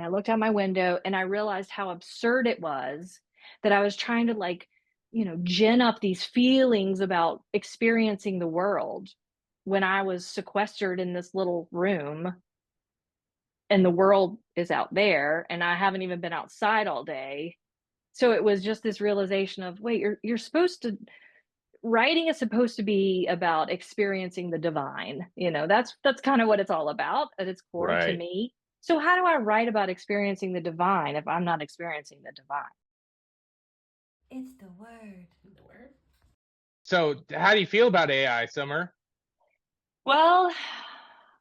and I looked out my window and I realized how absurd it was that I was trying to like, gin up these feelings about experiencing the world when I was sequestered in this little room and the world is out there and I haven't even been outside all day. So it was just this realization of, wait, you're supposed to writing is supposed to be about experiencing the divine. That's kind of what it's all about at its core to Right. me. So how do I write about experiencing the divine if I'm not experiencing the divine? It's the word. So how do you feel about AI, Summer? Well,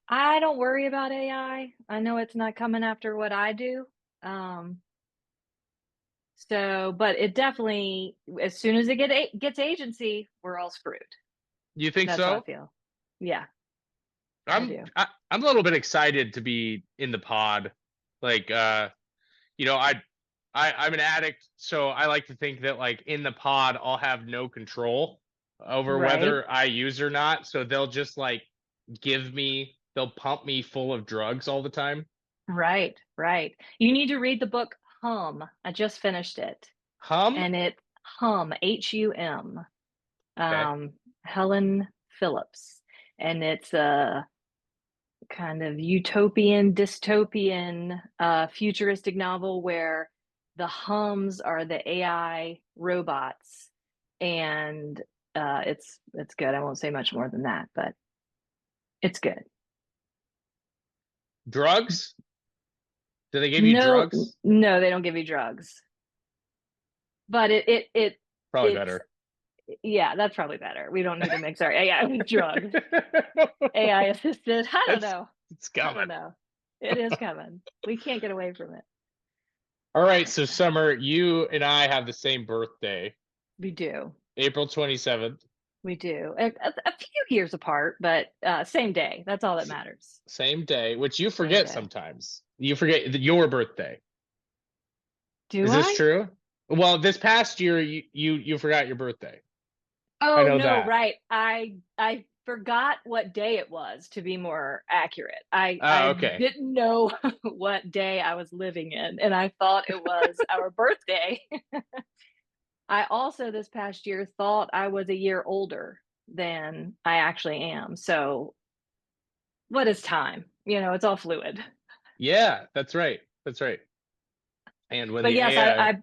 I don't worry about AI. I know it's not coming after what I do. Um, but it definitely, as soon as it gets agency, we're all screwed. You think That's how I so? feel. Yeah, I I'm do. I, I'm a little bit excited to be in the pod. Like you know, I'm an addict, so I like to think that like in the pod I'll have no control over Right, whether I use or not. So they'll just like they'll pump me full of drugs all the time. right, right. You need to read the book Hum. I just finished it. Hum? And it Hum, Hum, Okay. Helen Phillips. And it's a kind of utopian, dystopian, futuristic novel where the Hums are the AI robots, and it's good. I won't say much more than that, but it's good. Drugs? Do they give you No, drugs? no, they don't give you drugs, but Probably it's better. yeah, that's probably better. We don't need to mix our AI with drugs. AI assisted. I don't it's know. it's I don't coming. know. It is coming. We can't get away from it. All right, so Summer, you and I have the same birthday, We do. April 27th. We do. A few years apart, but same day. That's all that matters. Same day, which you Same forget day. sometimes. You forget your birthday. Do Is this I? true? Well, this past year you forgot your birthday. I Oh know no, that. right. I forgot what day it was, to be more accurate. Oh, I okay. didn't know what day I was living in, and I thought it was our birthday. I also this past year thought I was a year older than I actually am. So what is time? It's all fluid. Yeah, that's right. That's right. And when But the yes, AI,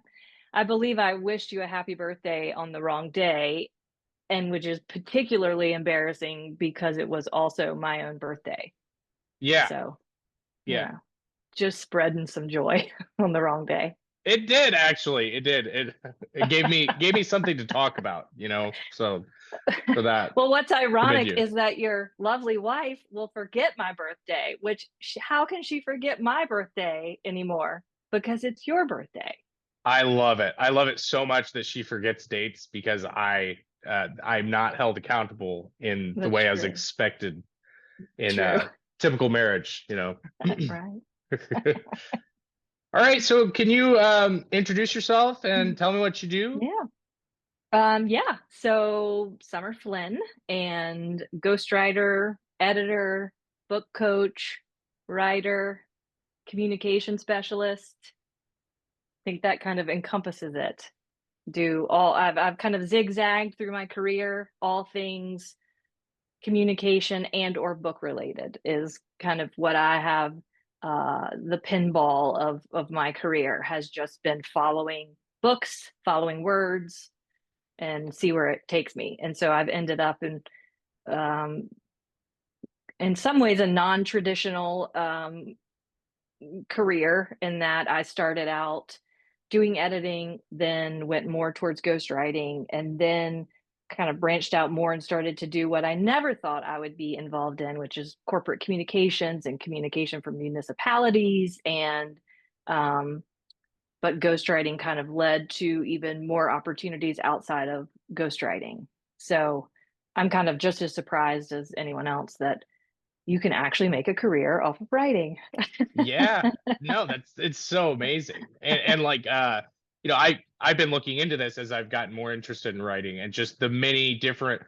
I believe I wished you a happy birthday on the wrong day, and which is particularly embarrassing because it was also my own birthday. yeah, So, yeah. just spreading some joy on the wrong day. It did actually. It did. It gave me something to talk about, you know. So for that, Well, what's commend ironic you. is that your lovely wife will forget my birthday, which how can she forget my birthday anymore? Because it's your birthday. I love it. I love it so much that she forgets dates because I'm not held accountable in the That's way I was true. expected in True. typical marriage, you know. Right. All right, so can you introduce yourself and tell me what you do? Yeah. Yeah. So Summer Flynn, and ghostwriter, editor, book coach, writer, communication specialist. I think that kind of encompasses it. Do all I've kind of zigzagged through my career, all things communication and or book related is kind of what I have. The pinball of my career has just been following books, following words, and see where it takes me. And so I've ended up um, in some ways, a non-traditional career in that I started out doing editing, then went more towards ghostwriting, and then kind of branched out more and started to do what I never thought I would be involved in, which is corporate communications and communication for municipalities. And but ghostwriting kind of led to even more opportunities outside of ghostwriting. So I'm kind of just as surprised as anyone else that you can actually make a career off of writing. Yeah, no, it's so amazing. And like you know, I've been looking into this as I've gotten more interested in writing and just the many different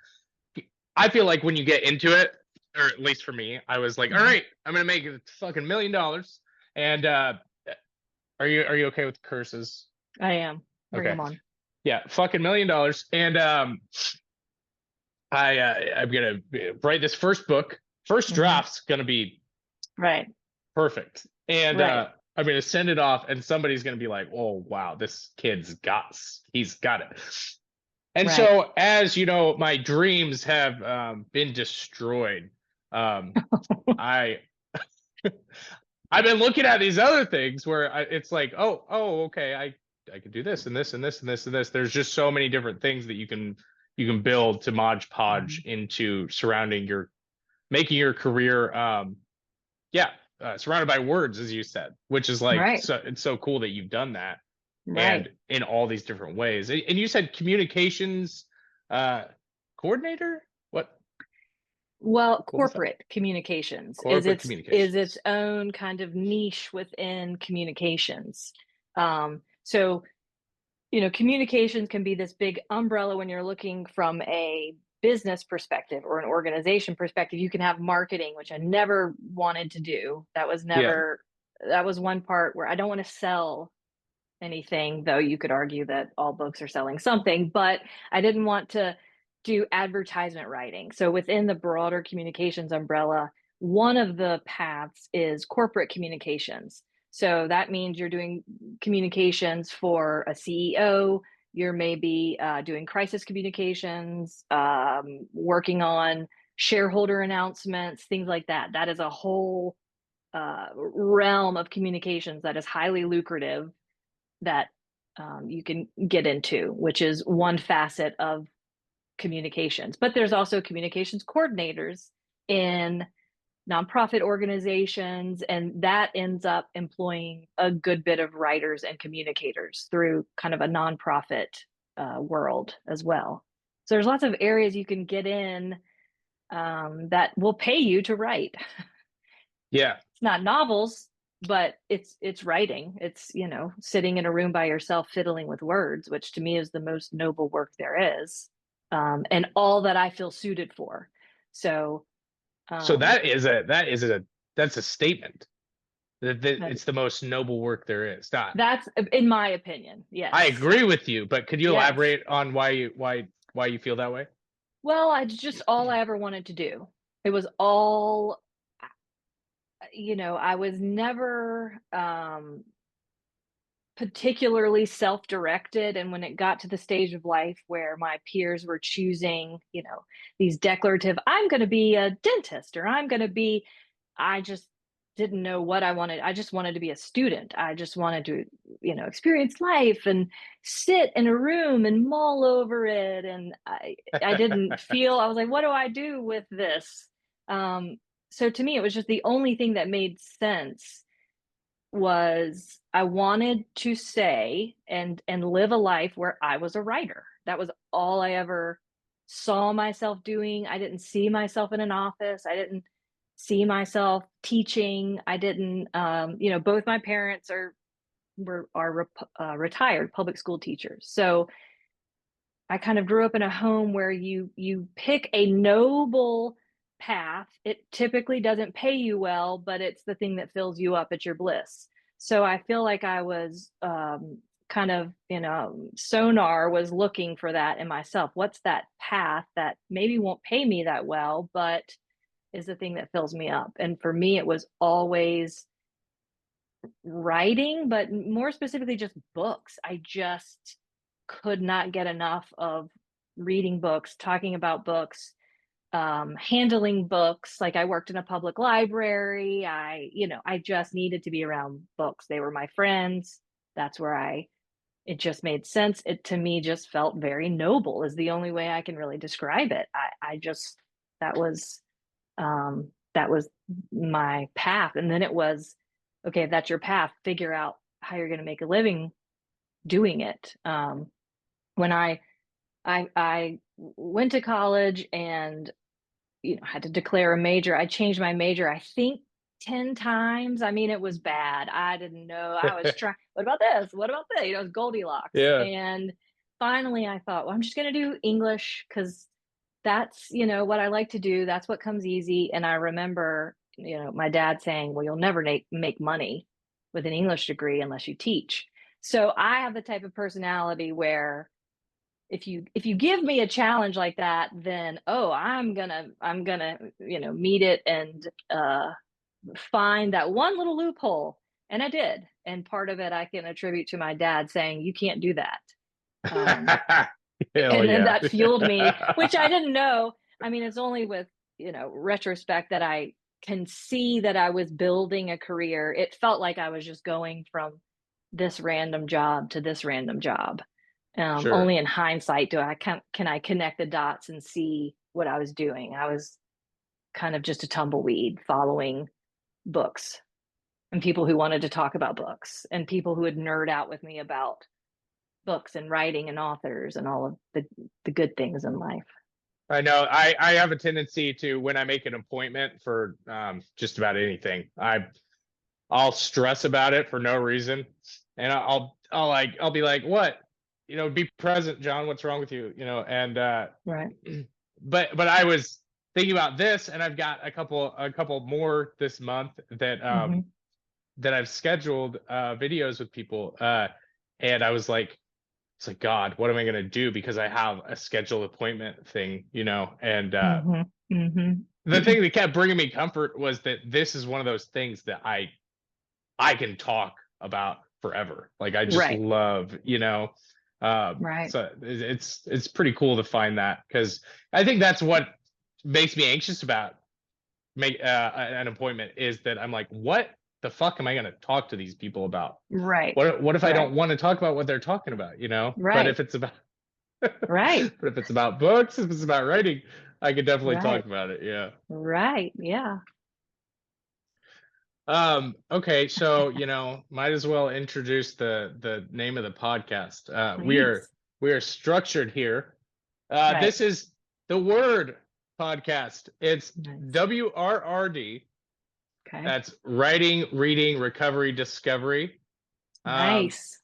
I feel like when you get into it, or at least for me, I was like, all Mhm. right, I'm gonna make a fucking $1 million. And Are you okay with curses? I am. Bring Okay. them on. Yeah, fucking $1 million. And I'm gonna write this first book. First Hmm. draft's gonna be Right. perfect. And Right. I'm gonna send it off, and somebody's gonna be like, "Oh wow, this he's got it." And Right. so, as you know, my dreams have been destroyed. I I've been looking at these other things where it's like, oh, okay, I could do this and this and this and this and this. There's just so many different things that you can build to Mod Podge Mhm. into surrounding your making your career. Yeah, surrounded by words, as you said, which is like Right. so it's so cool that you've done that Right. and in all these different ways. And you said communications uh, coordinator. Well, What was that? corporate communications Corporate is its communications. own kind of niche within communications. So communications can be this big umbrella when you're looking from a business perspective or an organization perspective. You can have marketing, which I never wanted to do. Yeah. That was one part where I don't want to sell anything, though you could argue that all books are selling something, but I didn't want to do advertisement writing. So within the broader communications umbrella, one of the paths is corporate communications. So that means you're doing communications for a CEO, you're maybe doing crisis communications, working on shareholder announcements, things like that. That is a whole realm of communications that is highly lucrative that you can get into, which is one facet of communications. But there's also communications coordinators in nonprofit organizations, and that ends up employing a good bit of writers and communicators through kind of a nonprofit world as well. So there's lots of areas you can get in that will pay you to write. Yeah. It's not novels, but it's writing. It's sitting in a room by yourself fiddling with words, which to me is the most noble work there is, and all that I feel suited for. So So um that's a statement that that, it's the most noble work there is. Now, that's in my opinion. I Yes. agree with you, but could you Yes. elaborate on why you feel that way? Well, I just all I ever wanted to do. It was all, I was never particularly self-directed, and when it got to the stage of life where my peers were choosing these declarative, I'm going to be a dentist, or I just didn't know what I wanted. I just wanted to be a student. I just wanted to experience life and sit in a room and mull over it, and I didn't feel, I was like, what do I do with this? So to me it was just the only thing that made sense was I wanted to say and live a life where I was a writer. That was all I ever saw myself doing. I didn't see myself in an office. I didn't see myself teaching. I didn't both my parents are retired public school teachers. So I kind of grew up in a home where you pick a noble path. It typically doesn't pay you well, but it's the thing that fills you up. It's your bliss. So I feel like I was kind of, sonar was looking for that in myself. What's that path that maybe won't pay me that well, but is the thing that fills me up? And for me, it was always writing, but more specifically, just books. I just could not get enough of reading books, talking about books, handling books. Like I worked in a public library. I just needed to be around books. They were my friends. That's where it just made sense. It to me just felt very noble is the only way I can really describe it. I just, that was my path. And then it was, okay, if that's your path, figure out how you're going to make a living doing it. When I went to college and had to declare a major. I changed my major, I think 10 times. I mean, it was bad. I didn't know. I was trying, what about this? What about that? It was Goldilocks. Yeah. And finally I thought, well, I'm just going to do English because that's, what I like to do. That's what comes easy. And I remember, my dad saying, well, you'll never make money with an English degree unless you teach. So I have the type of personality where if you give me a challenge like that, then I'm gonna meet it and find that one little loophole. And I did. And part of it I can attribute to my dad saying, you can't do that. Hell And then yeah. that fueled me, which I didn't know. I mean, it's only with, retrospect that I can see that I was building a career. It felt like I was just going from this random job to this random job. Sure. Only in hindsight can I connect the dots and see what I was doing. I was kind of just a tumbleweed following books and people who wanted to talk about books and people who would nerd out with me about books and writing and authors and all of the good things in life. I know I have a tendency to, when I make an appointment for just about anything, I'll stress about it for no reason. And I'll be like, what? Be present, John. What's wrong with you? And Right. but I was thinking about this, and I've got a couple more this month that that I've scheduled videos with people. And I was like, it's like, God, what am I gonna do? Because I have a scheduled appointment thing, and the thing that kept bringing me comfort was that this is one of those things that I can talk about forever. Like, I just Right. love, Right. so it's pretty cool to find that, because I think that's what makes me anxious about an appointment, is that I'm like, what the fuck am I going to talk to these people about? Right. What if I Right. don't want to talk about what they're talking about, But Right. if it's about Right. but if it's about books, if it's about writing, I could definitely Right. talk about it. Yeah. Right. Yeah. Okay, so might as well introduce the name of the podcast. We Please. are structured here. Right. This is the WRRD podcast. It's Nice. WRRD. Okay. That's Writing, Reading, Recovery, Discovery. Nice.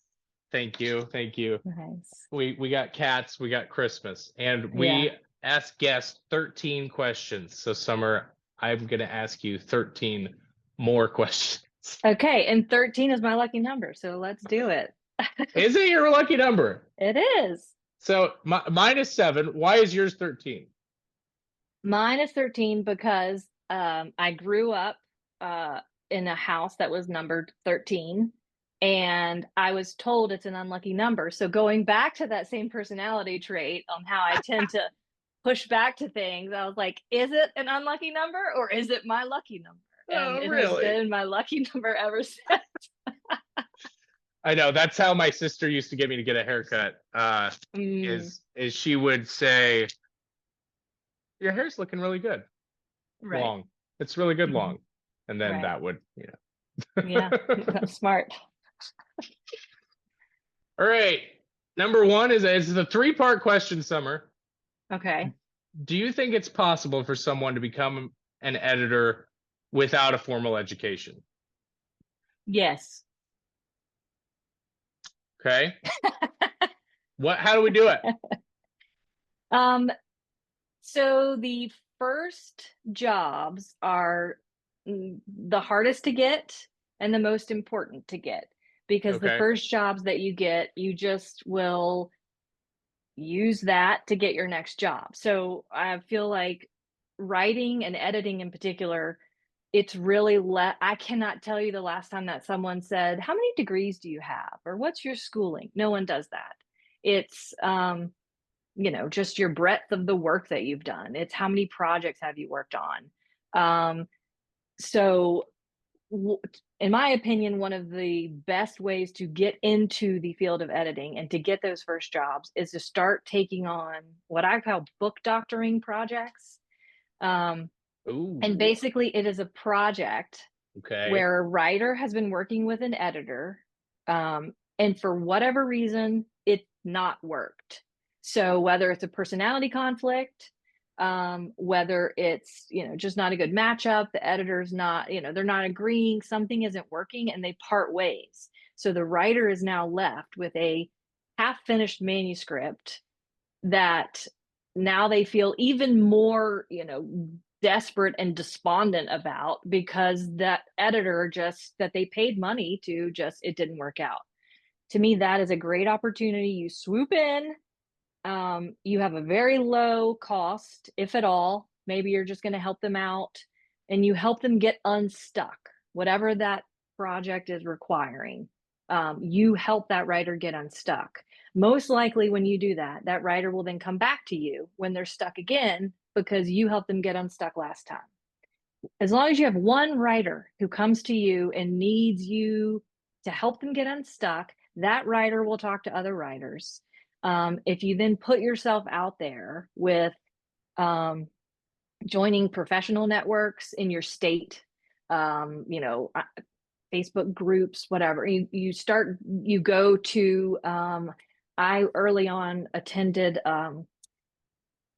Thank you. Nice. We got cats, we got Christmas, and we ask guests 13 questions. So Summer, I'm gonna ask you 13 more questions. Okay, and 13 is my lucky number, so let's do it. Is it your lucky number? It is. So mine is 7. Why is yours 13? Mine is 13 because I grew up in a house that was numbered 13, and I was told it's an unlucky number. So going back to that same personality trait on how I tend to push back to things, I was like, is it an unlucky number or is it my lucky number? And it has been my lucky number ever since. I know, that's how my sister used to get me to get a haircut. Is she would say, your hair's looking really good. Right. Long. It's really good long. And then that would, Yeah, that's smart. All right. Number one is the 3-part question, Summer. Okay. Do you think it's possible for someone to become an editor without a formal education? Yes. Okay. How do we do it? So the first jobs are the hardest to get and the most important to get, because the first jobs that you get, you just will use that to get your next job. So I feel like writing and editing in particular, it's really I cannot tell you the last time that someone said, how many degrees do you have? Or what's your schooling? No one does that. It's, just your breadth of the work that you've done. It's how many projects have you worked on? So in my opinion, one of the best ways to get into the field of editing and to get those first jobs is to start taking on what I call book doctoring projects. And basically it is a project where a writer has been working with an editor, and for whatever reason, it's not worked. So whether it's a personality conflict, whether it's, just not a good matchup, the editor's not, they're not agreeing, something isn't working, and they part ways. So the writer is now left with a half-finished manuscript that now they feel even more, desperate and despondent about because that editor just that they paid money to just it didn't work out. To me, that is a great opportunity. You swoop in, you have a very low cost, if at all. Maybe you're just going to help them out and you help them get unstuck, whatever that project is requiring. You help that writer get unstuck. Most likely, when you do that, that writer will then come back to you when they're stuck again because you helped them get unstuck last time. As long as you have one writer who comes to you and needs you to help them get unstuck, that writer will talk to other writers. If you then put yourself out there with joining professional networks in your state, Facebook groups, whatever, you go to, I early on attended, I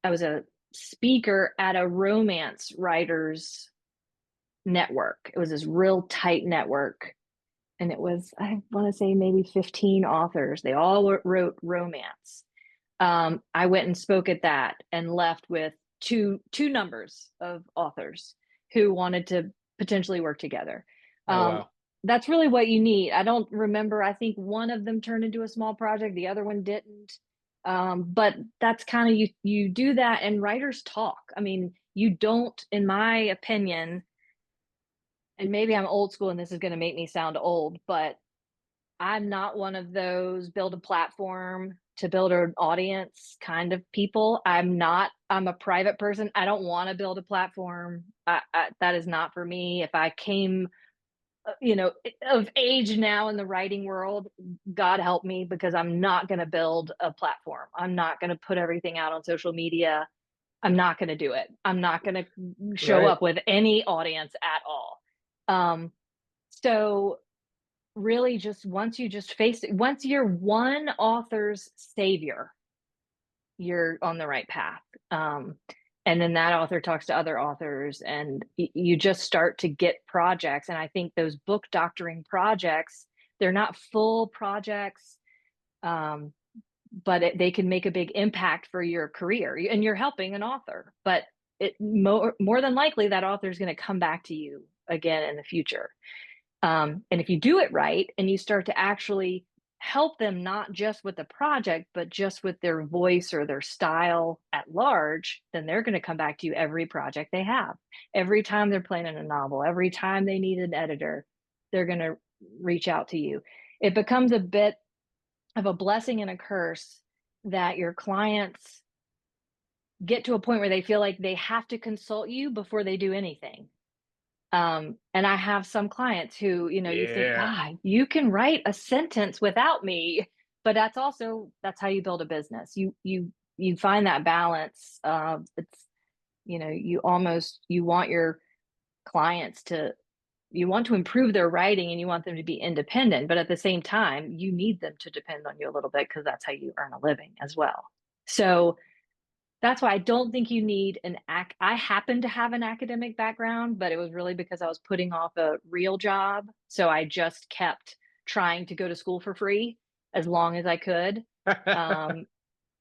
was a speaker at a romance writers network. It was this real tight network. And it was, I want to say maybe 15 authors. They all wrote romance. I went and spoke at that and left with two numbers of authors who wanted to potentially work together. Oh, wow. That's really what you need. I don't remember. I think one of them turned into a small project. The other one didn't. But that's kind of, you do that and writers talk. I mean, you don't, in my opinion, and maybe I'm old school and this is going to make me sound old, but I'm not one of those build a platform to build an audience kind of people. I'm a private person. I don't want to build a platform. That is not for me. If I came, of age now in the writing world, God help me, because I'm not going to build a platform. I'm not going to put everything out on social media. I'm not going to do it. I'm not going to show up with any audience at all. So really just once you just face it, once you're one author's savior, you're on the right path. And then that author talks to other authors and you just start to get projects. And I think those book doctoring projects, they're not full projects, but they can make a big impact for your career and you're helping an author, but more than likely that author is going to come back to you again in the future. And if you do it right and you start to actually help them, not just with the project, but just with their voice or their style at large, then they're going to come back to you every project they have. Every time they're planning a novel, every time they need an editor, they're going to reach out to you. It becomes a bit of a blessing and a curse that your clients get to a point where they feel like they have to consult you before they do anything. And I have some clients who, you think, God, you can write a sentence without me, but that's how you build a business. You find that balance. It's, you want your clients you want to improve their writing and you want them to be independent, but at the same time, you need them to depend on you a little bit because that's how you earn a living as well. So that's why I don't think you need I happen to have an academic background, but it was really because I was putting off a real job. So I just kept trying to go to school for free as long as I could.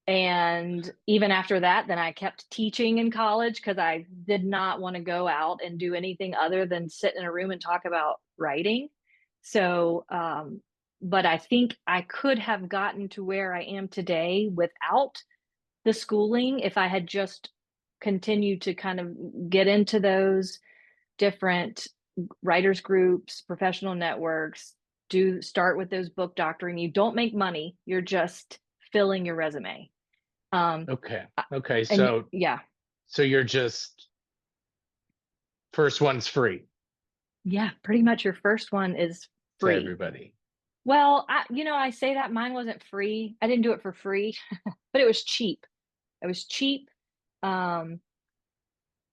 And even after that, then I kept teaching in college because I did not want to go out and do anything other than sit in a room and talk about writing. So, but I think I could have gotten to where I am today without the schooling if I had just continued to kind of get into those different writers groups, professional networks, start with those book doctoring. You don't make money. You're just filling your resume. Okay. So yeah. So you're just first one's free. Yeah, pretty much your first one is free. To everybody. Well, I say that mine wasn't free. I didn't do it for free, but it was cheap. It was cheap. And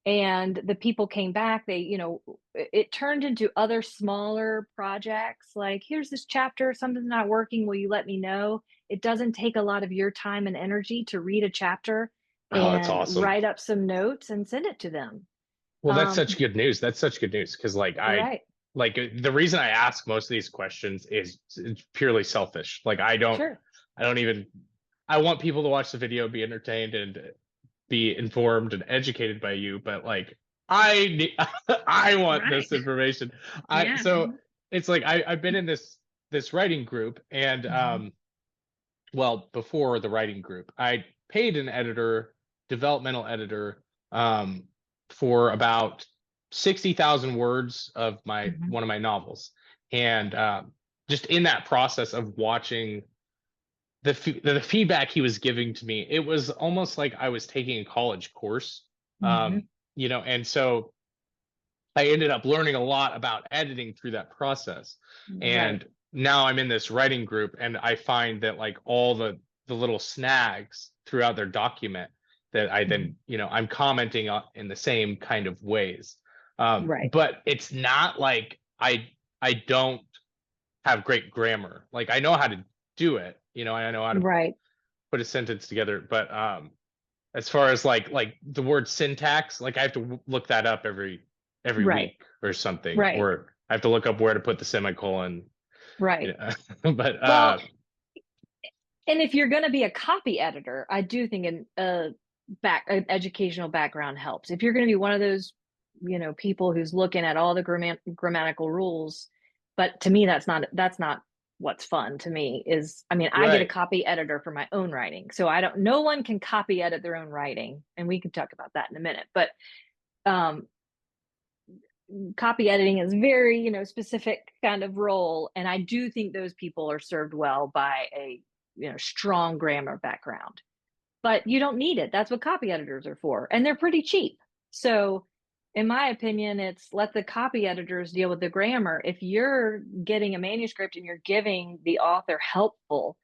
the people came back. It turned into other smaller projects. Like, here's this chapter, something's not working. Will you let me know? It doesn't take a lot of your time and energy to read a chapter That's and awesome. write up some notes and send it to them. Well, that's such good news. That's such good news. Cause Right. The reason I ask most of these questions is it's purely selfish. Like I want people to watch the video, be entertained and be informed and educated by you. But like, I want Right. this information. Yeah. So it's like I've been in this writing group, and Mhm. well, before the writing group, I paid an editor, developmental editor, um, for about 60,000 words of my Mhm. one of my novels, and just in that process of watching the feedback he was giving to me, it was almost like I was taking a college course, Mhm. and so I ended up learning a lot about editing through that process. Right. And now I'm in this writing group, and I find that like all the little snags throughout their document that I Mhm. then, I'm commenting on in the same kind of ways. Right. But it's not like I don't have great grammar. Like I know how to do it, I know how to Right. put a sentence together, but as far as like the word syntax, like I have to look that up every Right. week or something, Right. or I have to look up where to put the semicolon, Right. but Well, and if you're going to be a copy editor, I do think an educational background helps. If you're going to be one of those, people who's looking at all the grammatical rules, but to me, that's not what's fun to me. I mean, I get a right. copy editor for my own writing, so I don't. No one can copy edit their own writing, and we can talk about that in a minute. But um, copy editing is very, specific kind of role, and I do think those people are served well by a strong grammar background. But you don't need it. That's what copy editors are for, and they're pretty cheap. So in my opinion, it's let the copy editors deal with the grammar. If you're getting a manuscript and you're giving the author helpful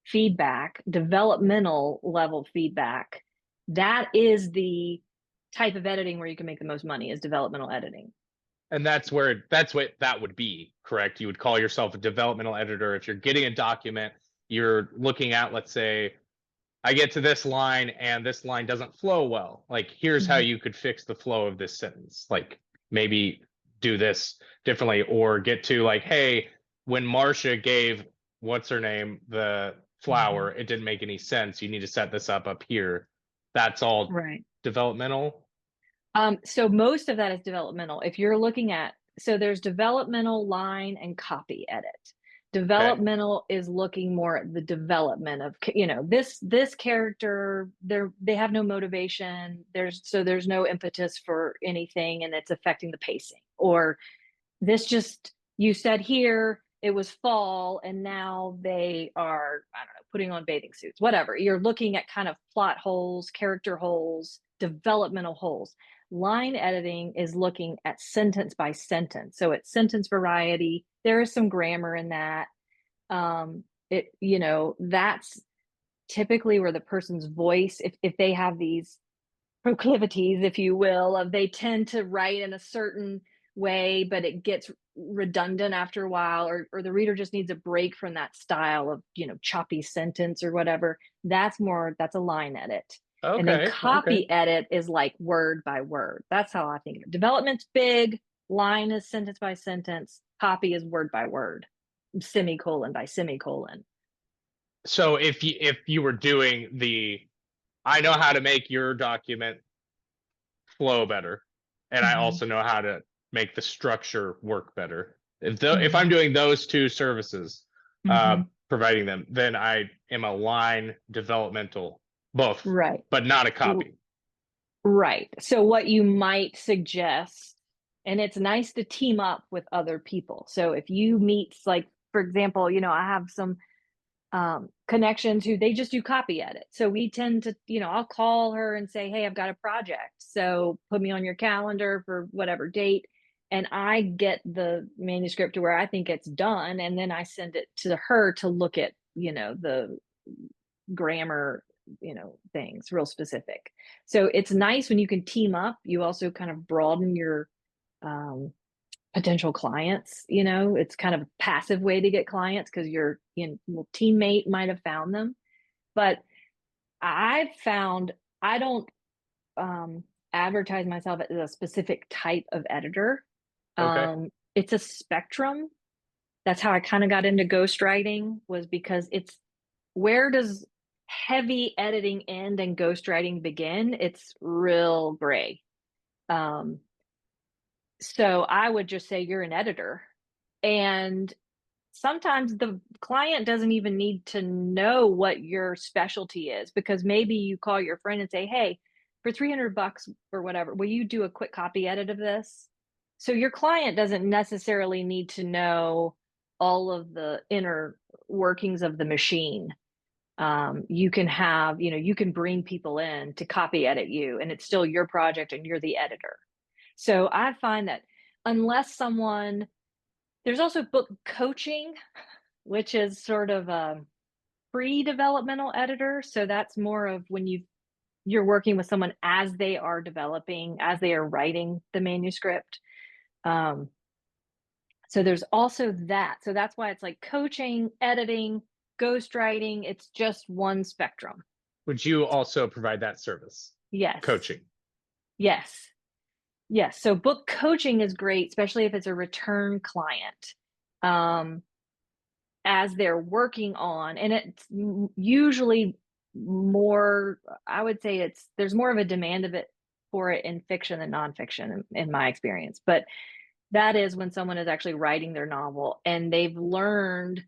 feedback, developmental level feedback, that is the type of editing where you can make the most money, is developmental editing. And that's what that would be, correct? You would call yourself a developmental editor if you're getting a document, you're looking at, let's say, I get to this line and this line doesn't flow well. Like, here's how Mhm. you could fix the flow of this sentence. Like, maybe do this differently, or get to like, hey, when Marcia gave what's her name the Mhm. flower, it didn't make any sense. You need to set this up here. That's all Right. developmental. So most of that is developmental. If you're looking at, so there's developmental, line, and copy edit. Okay. Developmental is looking more at the development of, this character, they have no motivation. There's no impetus for anything, and it's affecting the pacing. Or this just, you said here it was fall and now they are, I don't know, putting on bathing suits, whatever. You're looking at kind of plot holes, character holes, developmental holes. Line editing is looking at sentence by sentence, so it's sentence variety. There is some grammar in that. That's typically where the person's voice, if they have these proclivities, if you will, of they tend to write in a certain way, but it gets redundant after a while, or the reader just needs a break from that style of, choppy sentence or whatever. That's a line edit. And then Okay. Okay. copy edit is like word by word. That's how I think of it. Development's big, line is sentence by sentence, copy is word by word, semicolon by semicolon. So if you were doing I know how to make your document flow better, and I Mm-hmm. also know how to make the structure work better. If I'm Mm-hmm. doing those two services, Mm-hmm. providing them, then I am a line developmental, both, Right. but not a copy. Right. So what you might suggest, and it's nice to team up with other people. So if you meet, like, for example, I have some connections who they just do copy edit. So we tend to, I'll call her and say, hey, I've got a project. So put me on your calendar for whatever date. And I get the manuscript to where I think it's done. And then I send it to her to look at, the grammar, things real specific. So it's nice when you can team up. You also kind of broaden your um, potential clients. It's kind of a passive way to get clients because your teammate might have found them. But I've found I don't advertise myself as a specific type of editor. Okay. It's a spectrum. That's how I kind of got into ghostwriting, was because it's, where does heavy editing end and ghostwriting begin? It's real gray. So I would just say you're an editor. And sometimes the client doesn't even need to know what your specialty is, because maybe you call your friend and say, hey, for 300 bucks or whatever, will you do a quick copy edit of this? So your client doesn't necessarily need to know all of the inner workings of the machine. You can have, you can bring people in to copy edit you, and it's still your project and you're the editor. So I find that unless someone, there's also book coaching, which is sort of a pre-developmental editor. So that's more of when you're working with someone as they are developing, as they are writing the manuscript. Um, so there's also that. So that's why it's like coaching, editing, ghostwriting. It's just one spectrum. Would you also provide that service? Yes. Coaching. Yes. Yes. So book coaching is great, especially if it's a return client. As they're working on, and it's usually more, I would say there's more of a demand of it for it in fiction than nonfiction in my experience. But that is when someone is actually writing their novel and they've learned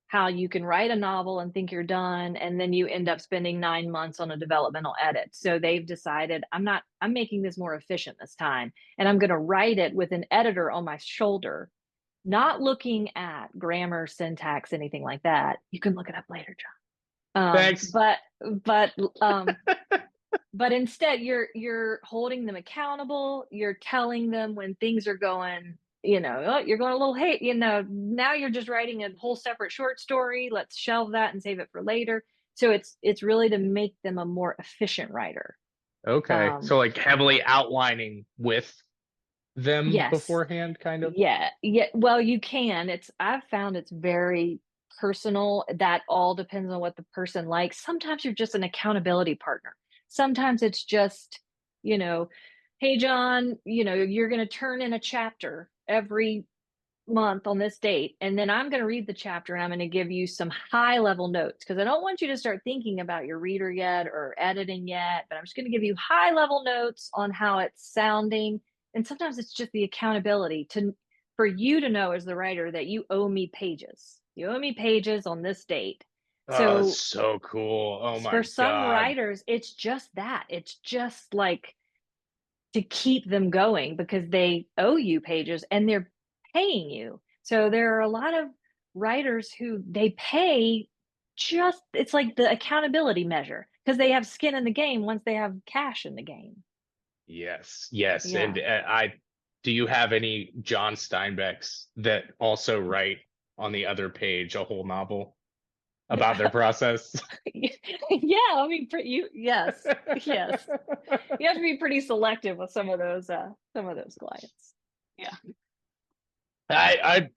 how you can write a novel and think you're done, and then you end up spending 9 months on a developmental edit. So they've decided, I'm making this more efficient this time, and I'm going to write it with an editor on my shoulder, not looking at grammar, syntax, anything like that. You can look it up later, John. Thanks. But instead, you're holding them accountable. You're telling them when things are going, oh, you're going a little, hey, now you're just writing a whole separate short story. Let's shelve that and save it for later. So it's really to make them a more efficient writer. Okay. So like heavily outlining with them Yes. beforehand, kind of? Yeah. Well, you can. I've found it's very personal. That all depends on what the person likes. Sometimes you're just an accountability partner. Sometimes it's just, hey, John, you're going to turn in a chapter every month on this date, and then I'm going to read the chapter and I'm going to give you some high level notes, because I don't want you to start thinking about your reader yet or editing yet, but I'm just going to give you high level notes on how it's sounding. And sometimes it's just the accountability for you to know as the writer that you owe me pages. You owe me pages on this date. Oh, So that's so cool. Oh for my some God. writers, it's just that. It's just like to keep them going because they owe you pages and they're paying you. So there are a lot of writers who they pay, just, it's like the accountability measure, because they have skin in the game once they have cash in the game. Yes, yes. Yeah. And do you have any John Steinbecks that also write on the other page a whole novel about their process? Yeah, I mean, yes, yes. You have to be pretty selective with some of those clients. Yeah.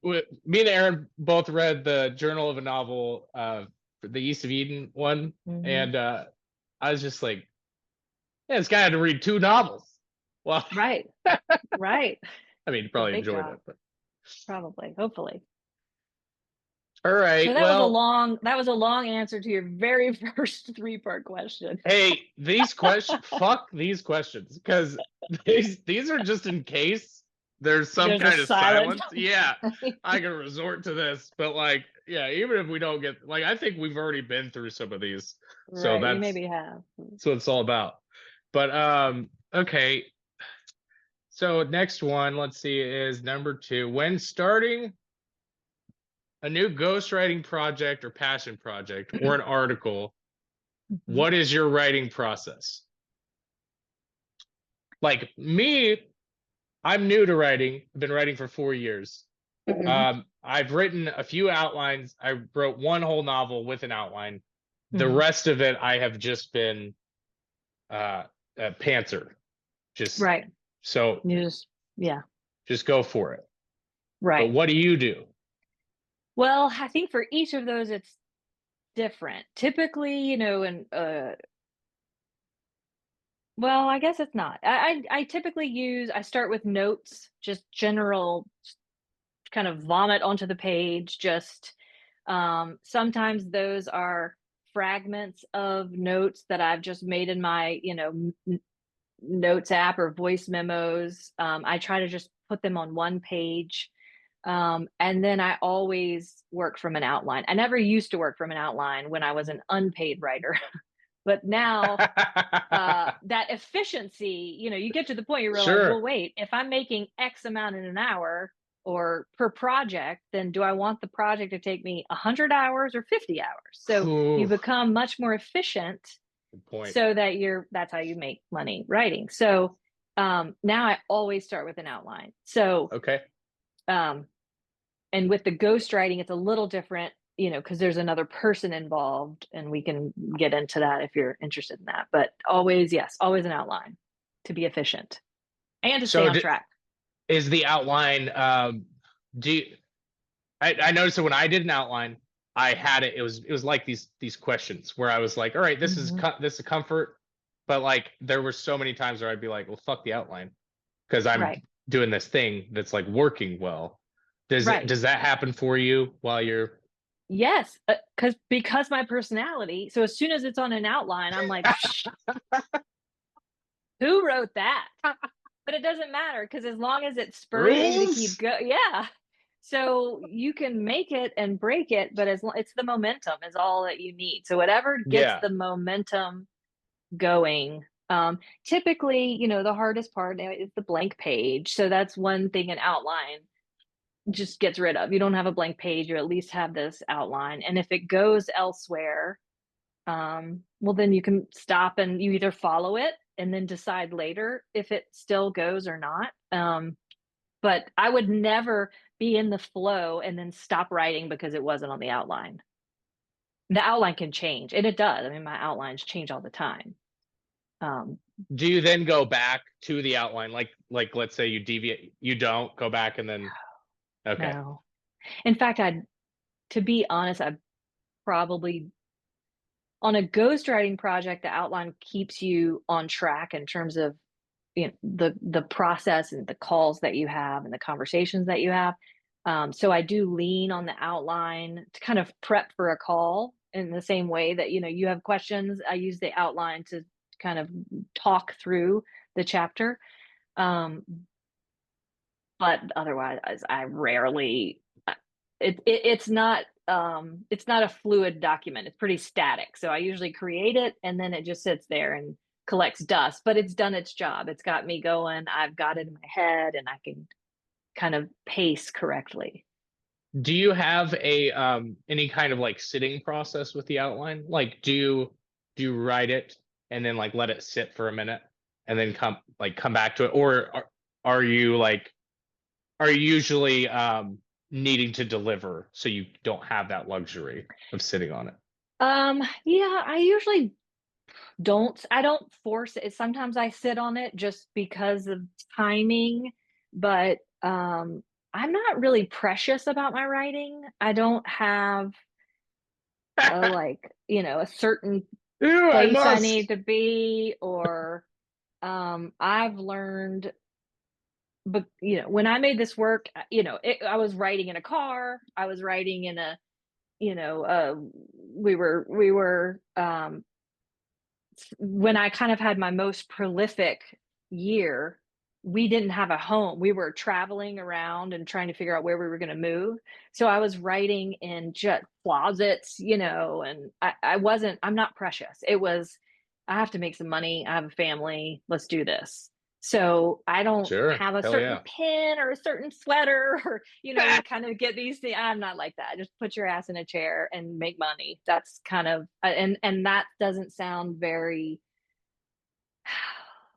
Me and Aaron both read the Journal of a Novel, the East of Eden one, Mm-hmm. and I was just like, yeah, this guy had to read 2 novels. Well, Right. Right. I mean, he It's a probably big enjoyed job. it, but Probably, hopefully. all So right. Well, that was a long answer to your very first 3-part question. hey, these questions, fuck these questions, because these are just in case there's some There's a kind of silence. silence. Yeah, I can resort to this, but like, yeah, even if we don't get, like, I think we've already been through some of these, so Right, we maybe have. that's what it's all about. But okay. So next one, let's see, is number 2. When starting a new ghostwriting project or passion project or an article, Mhm. what is your writing process? Like me, I'm new to writing. I've been writing for 4 years. Mhm. I've written a few outlines. I wrote one whole novel with an outline. The Mhm. rest of it, I have just been a pantser. Just Right. so Yeah. just go for it. But Right. what do you do? Well, I think for each of those, it's different. Typically, and well, I guess it's not. I typically I start with notes, just general, kind of vomit onto the page. Just sometimes those are fragments of notes that I've just made in my, notes app or voice memos. I try to just put them on one page. And then I always work from an outline. I never used to work from an outline when I was an unpaid writer, but now that efficiency, you get to the point you realize, well, Sure. wait, if I'm making X amount in an hour or per project, then do I want the project to take me 100 hours or 50 hours? So you Ooh, become much more efficient good point. so that that's how you make money writing. So now I always start with an outline. So Okay. um, and with the ghostwriting, it's a little different, because there's another person involved, and we can get into that if you're interested in that. But always, yes, always an outline to be efficient and to stay So on track. is the outline, do you, I noticed that when I did an outline, I had it was like these questions where I was like, all right, Mhm. this is comfort, but like there were so many times where I'd be like, well, fuck the outline because I'm Right. doing this thing that's like working well. Right. Does that happen for you while you're Yes, because my personality. So as soon as it's on an outline, I'm like, "Psh, who wrote that?" But it doesn't matter because as long as it spurs me to keep rules? going, yeah. So you can make it and break it, but it's the momentum is all that you need. So whatever gets Yeah. the momentum going. Typically, the hardest part is the blank page. So that's one thing an outline just gets rid of. You don't have a blank page, you at least have this outline. And if it goes elsewhere, well, then you can stop and you either follow it and then decide later if it still goes or not. But I would never be in the flow and then stop writing because it wasn't on the outline. The outline can change, and it does. I mean, my outlines change all the time. Um, Do you then go back to the outline? Like let's say you deviate, you don't go back and then okay. no. In fact, to be honest, I probably on a ghostwriting project, the outline keeps you on track in terms of the process and the calls that you have and the conversations that you have. So I do lean on the outline to kind of prep for a call in the same way that you have questions. I use the outline to kind of talk through the chapter. Um, but otherwise, I rarely. It's not a fluid document. It's pretty static. So I usually create it and then it just sits there and collects dust, but it's done its job. It's got me going. I've got it in my head and I can kind of pace correctly. Do you have a any kind of like sitting process with the outline? Like do you write it and then like let it sit for a minute and then come back to it, or are you like are you usually needing to deliver so you don't have that luxury of sitting on it? Yeah, I usually I don't force it. Sometimes I sit on it just because of timing, but I'm not really precious about my writing. I don't have a certain Ew, I place I must. need to be, or I've learned, but when I made this work, I was writing in a car, I was writing in a, we were when I kind of had my most prolific year, we didn't have a home. We were traveling around and trying to figure out where we were going to move. So I was writing in just closets, and I'm not precious. It was, I have to make some money. I have a family. Let's do this. So I don't Sure. have a Hell certain yeah. pin or a certain sweater or, you kind of get these things. I'm not like that. Just put your ass in a chair and make money. That's kind of, and that doesn't sound very,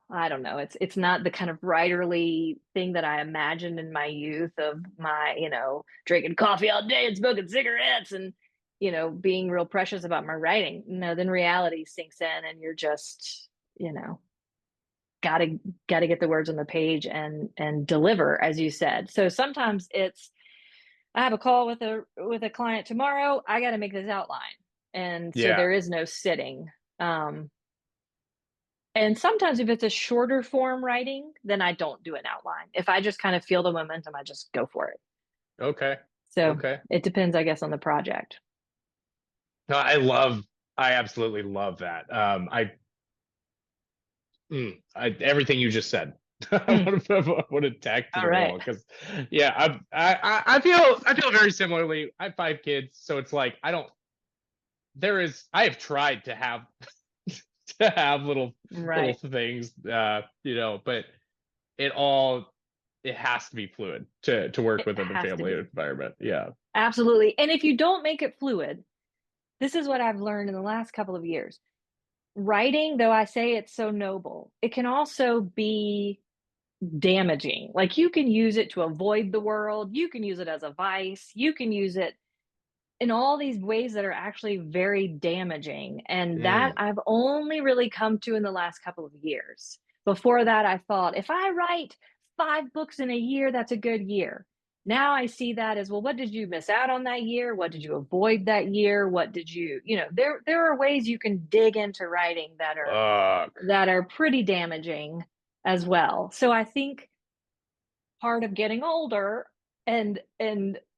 I don't know. It's not the kind of writerly thing that I imagined in my youth of my, drinking coffee all day and smoking cigarettes and, being real precious about my writing. No, then reality sinks in and you're just, you know, gotta gotta get the words on the page and deliver, as you said. So sometimes it's I have a call with a client tomorrow. I got to make this outline, and so Yeah. there is no sitting. Um, and sometimes if it's a shorter form writing, then I don't do an outline. If I just kind of feel the momentum, I just go for it. Okay. So Okay. it depends, I guess, on the project. No, I absolutely love that. Everything you just said. Mm. I would have tacked to All the right. wall because, yeah, I feel very similarly. I have 5 kids, so it's like I don't. I have tried to have to have little Right. things, but it all it has to be fluid to work It within the has to family be. environment. Yeah. Absolutely. And if you don't make it fluid, this is what I've learned in the last couple of years. Writing, though I say it's so noble, it can also be damaging. Like you can use it to avoid the world, you can use it as a vice, you can use it in all these ways that are actually very damaging. And that Mm. I've only really come to in the last couple of years. Before that, I thought if I write 5 books in a year, that's a good year. Now I see that as, well, what did you miss out on that year? What did you avoid that year? What did there are ways you can dig into writing Fuck. that are pretty damaging as well. So I think part of getting older and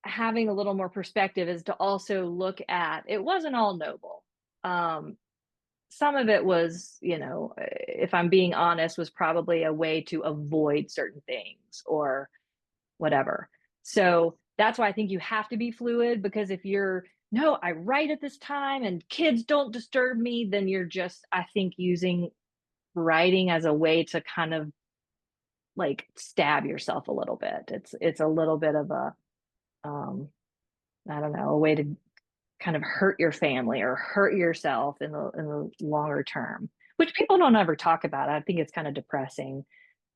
having a little more perspective is to also look at, it wasn't all noble. Some of it was, if I'm being honest, was probably a way to avoid certain things or whatever. So that's why I think you have to be fluid, because if you're, no, I write at this time and kids don't disturb me, then you're just, I think, using writing as a way to kind of like stab yourself a little bit. It's a little bit of a um I don't know, a way to kind of hurt your family or hurt yourself in the longer term, which people don't ever talk about. I think it's kind of depressing.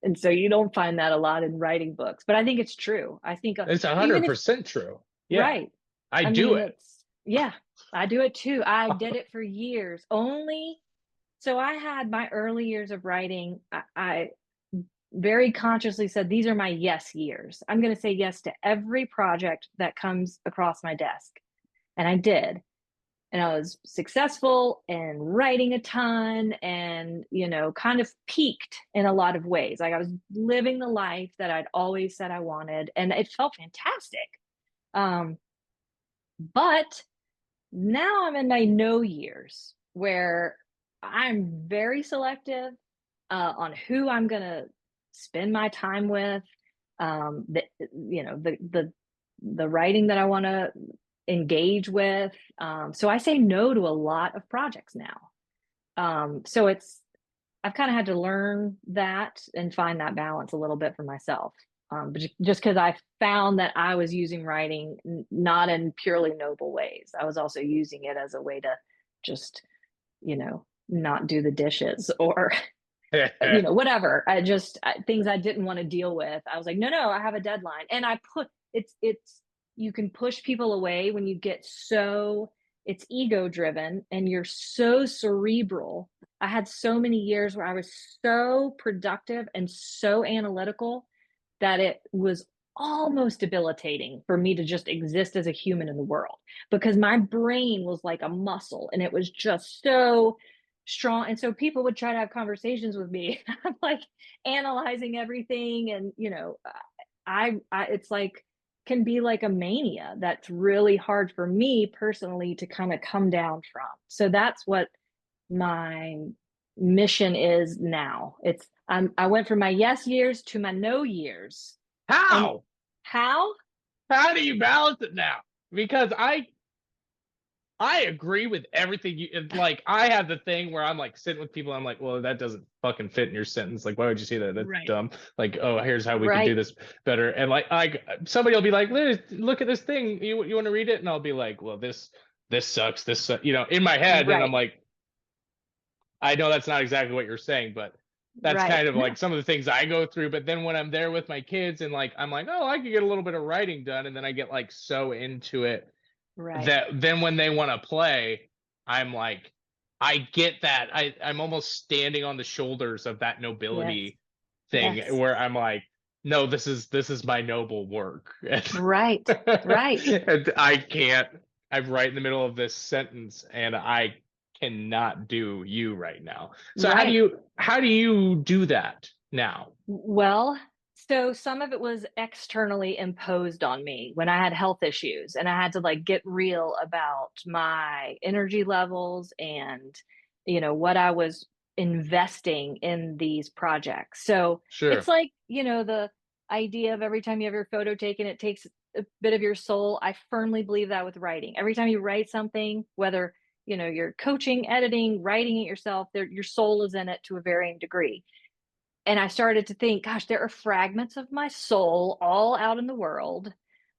And so you don't find that a lot in writing books, but I think it's true. I think It's a even hundred if percent true. Yeah, right. I I do mean, it. yeah, I do it too. I did it for years. Only so I had my early years of writing. I very consciously said, these are my yes years. I'm going to say yes to every project that comes across my desk. And I did. And I was successful and writing a ton and, kind of peaked in a lot of ways. Like I was living the life that I'd always said I wanted. And it felt fantastic. Um, but now I'm in my no years where I'm very selective on who I'm going to spend my time with. The the writing that I want to engage with. So I say no to a lot of projects now. So I've kind of had to learn that and find that balance a little bit for myself. But just because I found that I was using writing not in purely noble ways, I was also using it as a way to just, not do the dishes or whatever. Things I didn't want to deal with. I was like, no, I have a deadline. And it's you can push people away when you get so, it's ego driven and you're so cerebral. I had so many years where I was so productive and so analytical that it was almost debilitating for me to just exist as a human in the world, because my brain was like a muscle and it was just so strong. And so people would try to have conversations with me. I'm like analyzing everything. And, it's like, can be like a mania that's really hard for me personally to kind of come down from. So that's what my mission is now. I went from my yes years to my no years. And How? how? How do you balance it now? Because I agree with everything you like. I have the thing where I'm like sitting with people. I'm like, well, that doesn't fucking fit in your sentence. Like, why would you say that? That's Right. dumb. Like, oh, here's how we could do Right. this better. And like somebody will be like, Liz, look at this thing. You want to read it? And I'll be like, well, this sucks. In my head. And I'm Right. like, I know that's not exactly what you're saying, but that's Right. kind of No. like some of the things I go through. But then when I'm there with my kids and like I'm like, oh, I could get a little bit of writing done, and then I get like so into it Right. that then when they want to play, I'm like, I get that. I'm almost standing on the shoulders of that Yes. nobility thing Yes. where I'm like, no, this is my noble work. Right. Right. And I can't, I'm right in the middle of this sentence and I cannot do you right now. So Right. how do you do that now? Well, so some of it was externally imposed on me when I had health issues and I had to like get real about my energy levels and what I was investing in these projects. So it's Sure. like, the idea of every time you have your photo taken, it takes a bit of your soul. I firmly believe that with writing. Every time you write something, whether, you're coaching, editing, writing it yourself, your soul is in it to a varying degree. And I started to think, gosh, there are fragments of my soul all out in the world.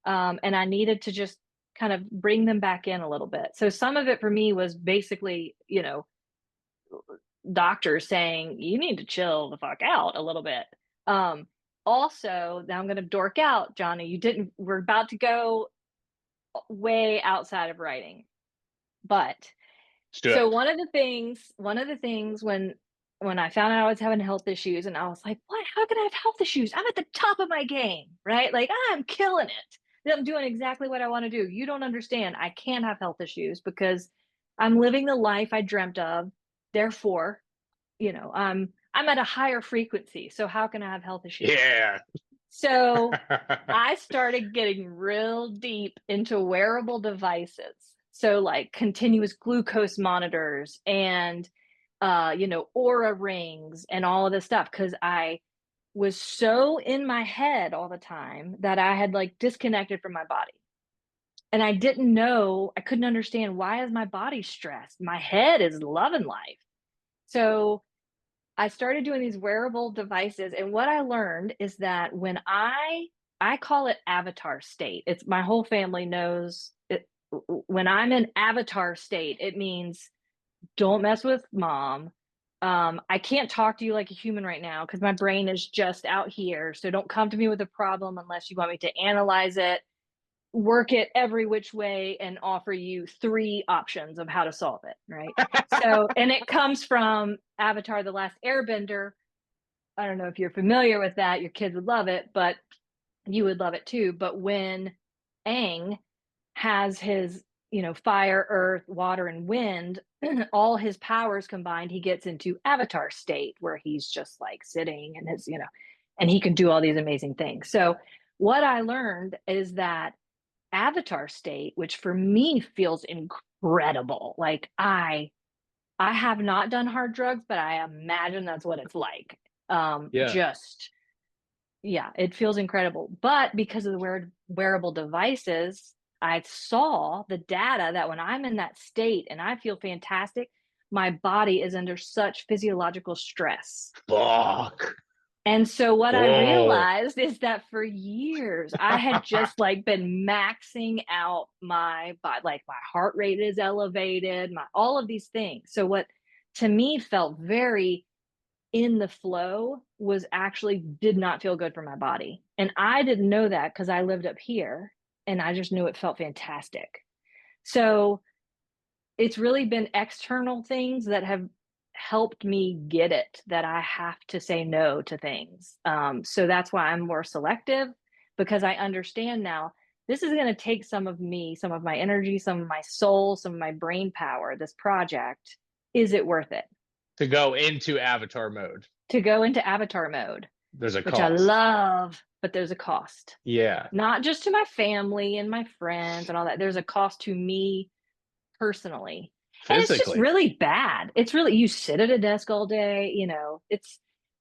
And I needed to just kind of bring them back in a little bit. So some of it for me was basically, doctors saying, you need to chill the fuck out a little bit. Also, now I'm going to dork out, Johnny. We're about to go way outside of writing. But Let's do so it. one of the things when I found out I was having health issues, and I was like, what? How can I have health issues? I'm at the top of my game, right? Like, I'm killing it. I'm doing exactly what I want to do. You don't understand. I can't have health issues because I'm living the life I dreamt of. Therefore, I'm at a higher frequency. So how can I have health issues? Yeah. So I started getting real deep into wearable devices. So like continuous glucose monitors and Aura rings and all of this stuff, because I was so in my head all the time that I had like disconnected from my body. And I couldn't understand, why is my body stressed? My head is loving life. So I started doing these wearable devices, and what I learned is that when I call it avatar state. It's my whole family knows it. When I'm in avatar state, it means don't mess with mom. I can't talk to you like a human right now because my brain is just out here. So don't come to me with a problem unless you want me to analyze it, work it every which way, and offer you 3 options of how to solve it, right? So, and it comes from Avatar: The Last Airbender. I don't know if you're familiar with that. Your kids would love it, but you would love it too. But when Aang has his, fire, earth, water, and wind, all his powers combined, he gets into avatar state where he's just like sitting and and he can do all these amazing things. So what I learned is that avatar state, which for me feels incredible. Like I have not done hard drugs, but I imagine that's what it's like. Yeah. Just yeah, it feels incredible. But because of the wearable devices, I saw the data that when I'm in that state and I feel fantastic, my body is under such physiological stress. Fuck. And so what I Whoa. realized is that for years I had just like been maxing out my body, like my heart rate is elevated, my all of these things. So what to me felt very in the flow was actually did not feel good for my body. And I didn't know that because I lived up here and I just knew it felt fantastic. So it's really been external things that have helped me get it, that I have to say no to things. So that's why I'm more selective, because I understand now this is going to take some of me, some of my energy, some of my soul, some of my brain power. This project, is it worth it To go into avatar mode, to go into avatar mode, there's a which I cost. love, but there's a cost. Yeah. Not just to my family and my friends and all that. There's a cost to me personally. And it's just Physically. really bad. It's really, you sit at a desk all day,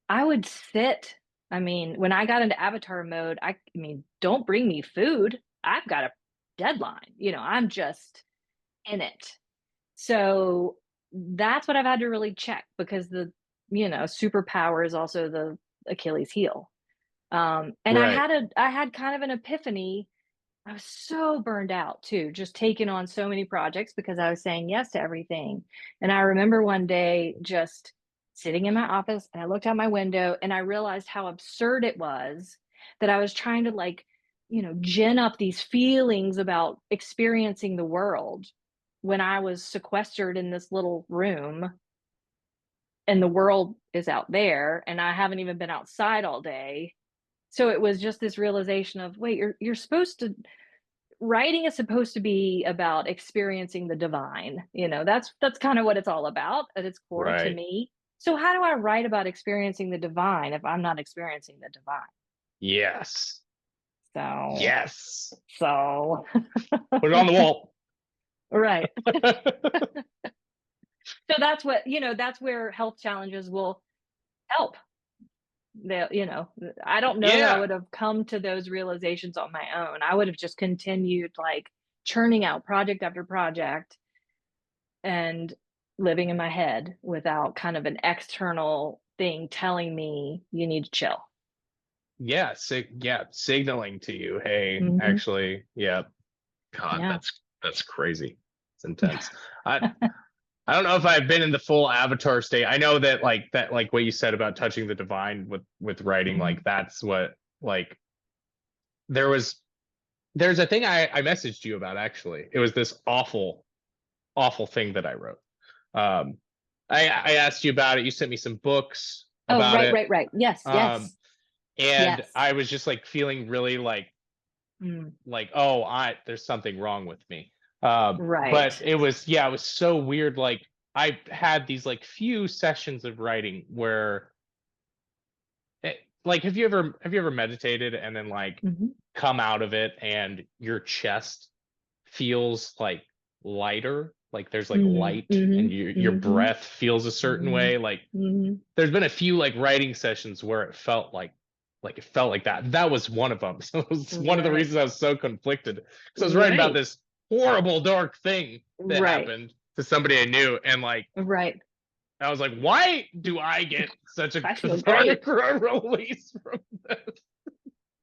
I would sit. I mean, when I got into avatar mode, I mean, don't bring me food. I've got a deadline. I'm just in it. So that's what I've had to really check, because the, superpower is also the Achilles heel. And Right. I had kind of an epiphany. I was so burned out too, just taking on so many projects because I was saying yes to everything. And I remember one day just sitting in my office and I looked out my window and I realized how absurd it was that I was trying to like, gin up these feelings about experiencing the world when I was sequestered in this little room and the world is out there and I haven't even been outside all day. So it was just this realization of, wait, you're supposed to, writing is supposed to be about experiencing the divine. That's kind of what it's all about at its core to Right. me. So how do I write about experiencing the divine if I'm not experiencing the divine? Yes. So Yes. so Put it on the wall. right. So that's what, that's where health challenges will help. I don't know that I Yeah. would have come to those realizations on my own. I would have just continued like churning out project after project and living in my head without kind of an external thing telling me you need to chill. Yeah, signaling to you, hey, Hmm. actually, yeah. God, Yeah. that's crazy. It's intense. I don't know if I've been in the full avatar state. I know that like what you said about touching the divine with writing, Hmm. like that's what like there was there's a thing I messaged you about actually. It was this awful thing that I wrote. Um I asked you about it. You sent me some books Oh, about right, it. right, right. Yes, Um yes, and yes. I was just like feeling really Mm, like oh I there's something wrong with me. right. But it was yeah, it was so weird. Like I had these like few sessions of writing where like have you ever meditated and then like Hmm. come out of it and your chest feels like lighter, like there's like Mm, light and hmm. your Hmm. breath feels a certain Hmm. way. Like Hmm. there's been a few like writing sessions where it felt like that. That was one of them. So it was one of the Right, reasons I was so conflicted because I was writing about right, this horrible dark thing that right, happened to somebody I knew, and like right. I was like, why do I get such a I feel great. cathartic release from this?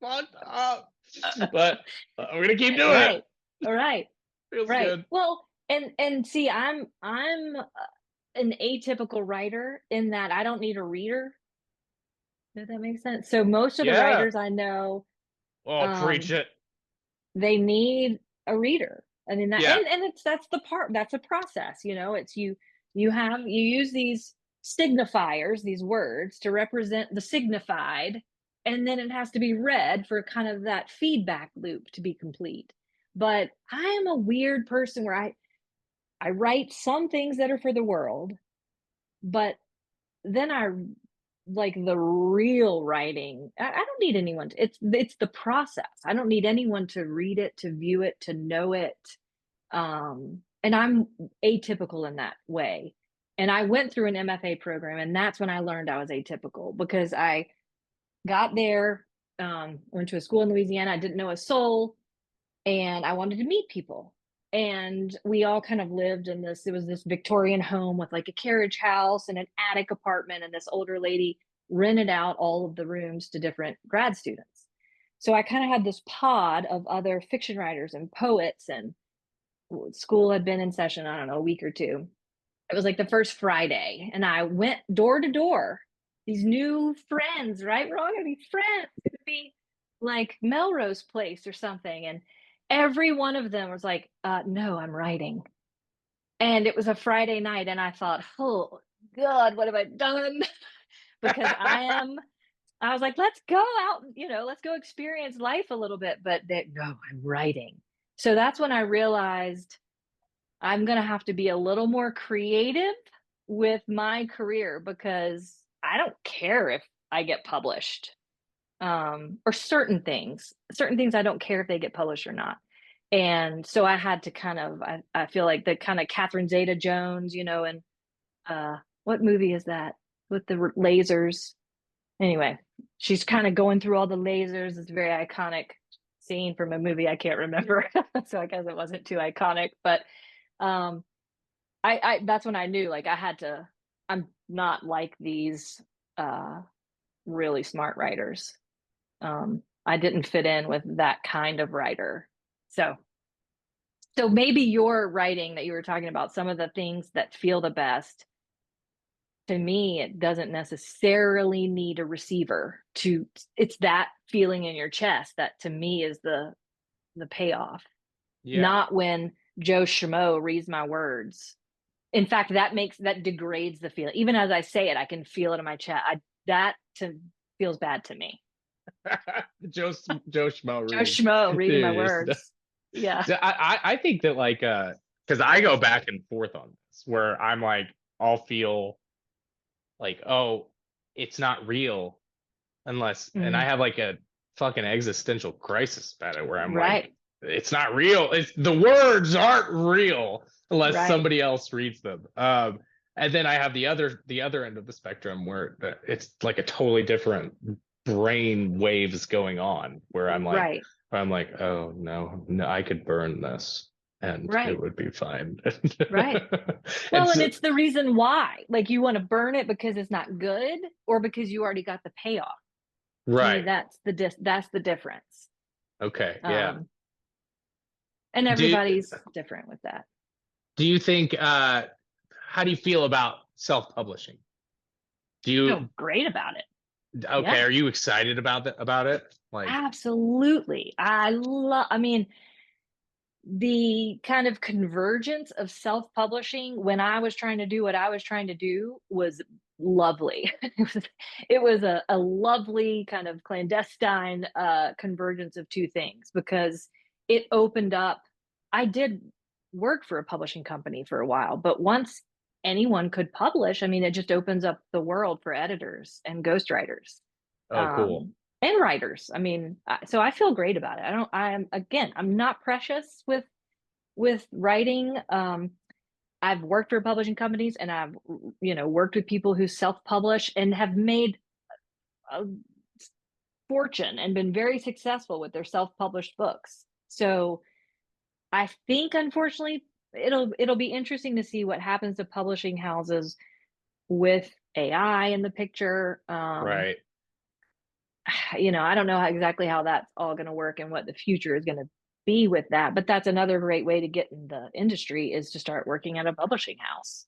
Fucked up. But we're gonna keep doing it. Right, right, Feels right. good. Well, and see, I'm an atypical writer in that I don't need a reader. Does that make sense? So most of the Yeah. writers I know, Oh, preach um, it. they need a reader. I mean that, Yeah. and that's the part. That's a process. It's you use these signifiers, these words to represent the signified, and then it has to be read for kind of that feedback loop to be complete. But I am a weird person where I write some things that are for the world, but then I like the real writing. I don't need anyone to, it's the process. I don't need anyone to read it, to view it, to know it. And I'm atypical in that way. And I went through an MFA program, and that's when I learned I was atypical because I got there, went to a school in Louisiana. I didn't know a soul, and I wanted to meet people. And we all kind of lived in this, it was this Victorian home with like a carriage house and an attic apartment, and this older lady rented out all of the rooms to different grad students. So I kind of had this pod of other fiction writers and poets, and school had been in session, I don't know, a week or two. It was like the first Friday, and I went door to door. These new friends, right? We're all gonna be friends. It's gonna be like Melrose Place or something. And every one of them was like, no, I'm writing. And it was a Friday night, and I thought, oh God, what have I done? Because I was like, let's go out, let's go experience life a little bit. But no, I'm writing. So that's when I realized I'm going to have to be a little more creative with my career because I don't care if I get published, or certain things I don't care if they get published or not. And so I had to kind of, I feel like the kind of Catherine Zeta Jones, and what movie is that with the lasers? Anyway, she's kind of going through all the lasers. It's a very iconic scene from a movie I can't remember. So I guess it wasn't too iconic, but um I that's when I knew like I had to, I'm not like these uh really smart writers. I didn't fit in with that kind of writer. So maybe your writing that you were talking about, some of the things that feel the best, to me it doesn't necessarily need a receiver to, it's that feeling in your chest that to me is the payoff. Yeah. Not when Joe Schmo reads my words. In fact, that degrades the feeling. Even as I say it, I can feel it in my chest. That to feels bad to me. Joe Joe Schmo Joe reading. Schmo reading my Dude, words. Yeah. I think that like because I go back and forth on this where I'm like I'll feel like oh it's not real unless and I Mhm. have like a fucking existential crisis about it where I'm like Right. it's not real. It's the words aren't real unless Right. somebody else reads them. And then I have the other end of the spectrum where it's like a totally different brain waves going on where Right. I'm like, oh no, I could burn this and it Right. would be fine. Right. Well, It's and it's the reason why. Like you want to burn it because it's not good or because you already got the payoff. To me, right. that's the difference. Okay. Yeah. Um, and Do everybody's different with that. do you think how do you feel about self-publishing? Do I feel you great about it. okay, Yeah, are you excited about it? Like absolutely. I mean, the kind of convergence of self-publishing when I was trying to do what I was trying to do was lovely. It was a lovely kind of clandestine convergence of two things because it opened up. I did work for a publishing company for a while, but once anyone could publish, I mean, it just opens up the world for editors and ghostwriters. oh cool. And writers. I mean, so I feel great about it. I'm not precious with writing. I've worked for publishing companies and I've, worked with people who self-publish and have made a fortune and been very successful with their self-published books. So I think, unfortunately, it'll be interesting to see what happens to publishing houses with AI in the picture. Right. I don't know exactly how that's all going to work and what the future is going to be with that. But that's another great way to get in the industry is to start working at a publishing house.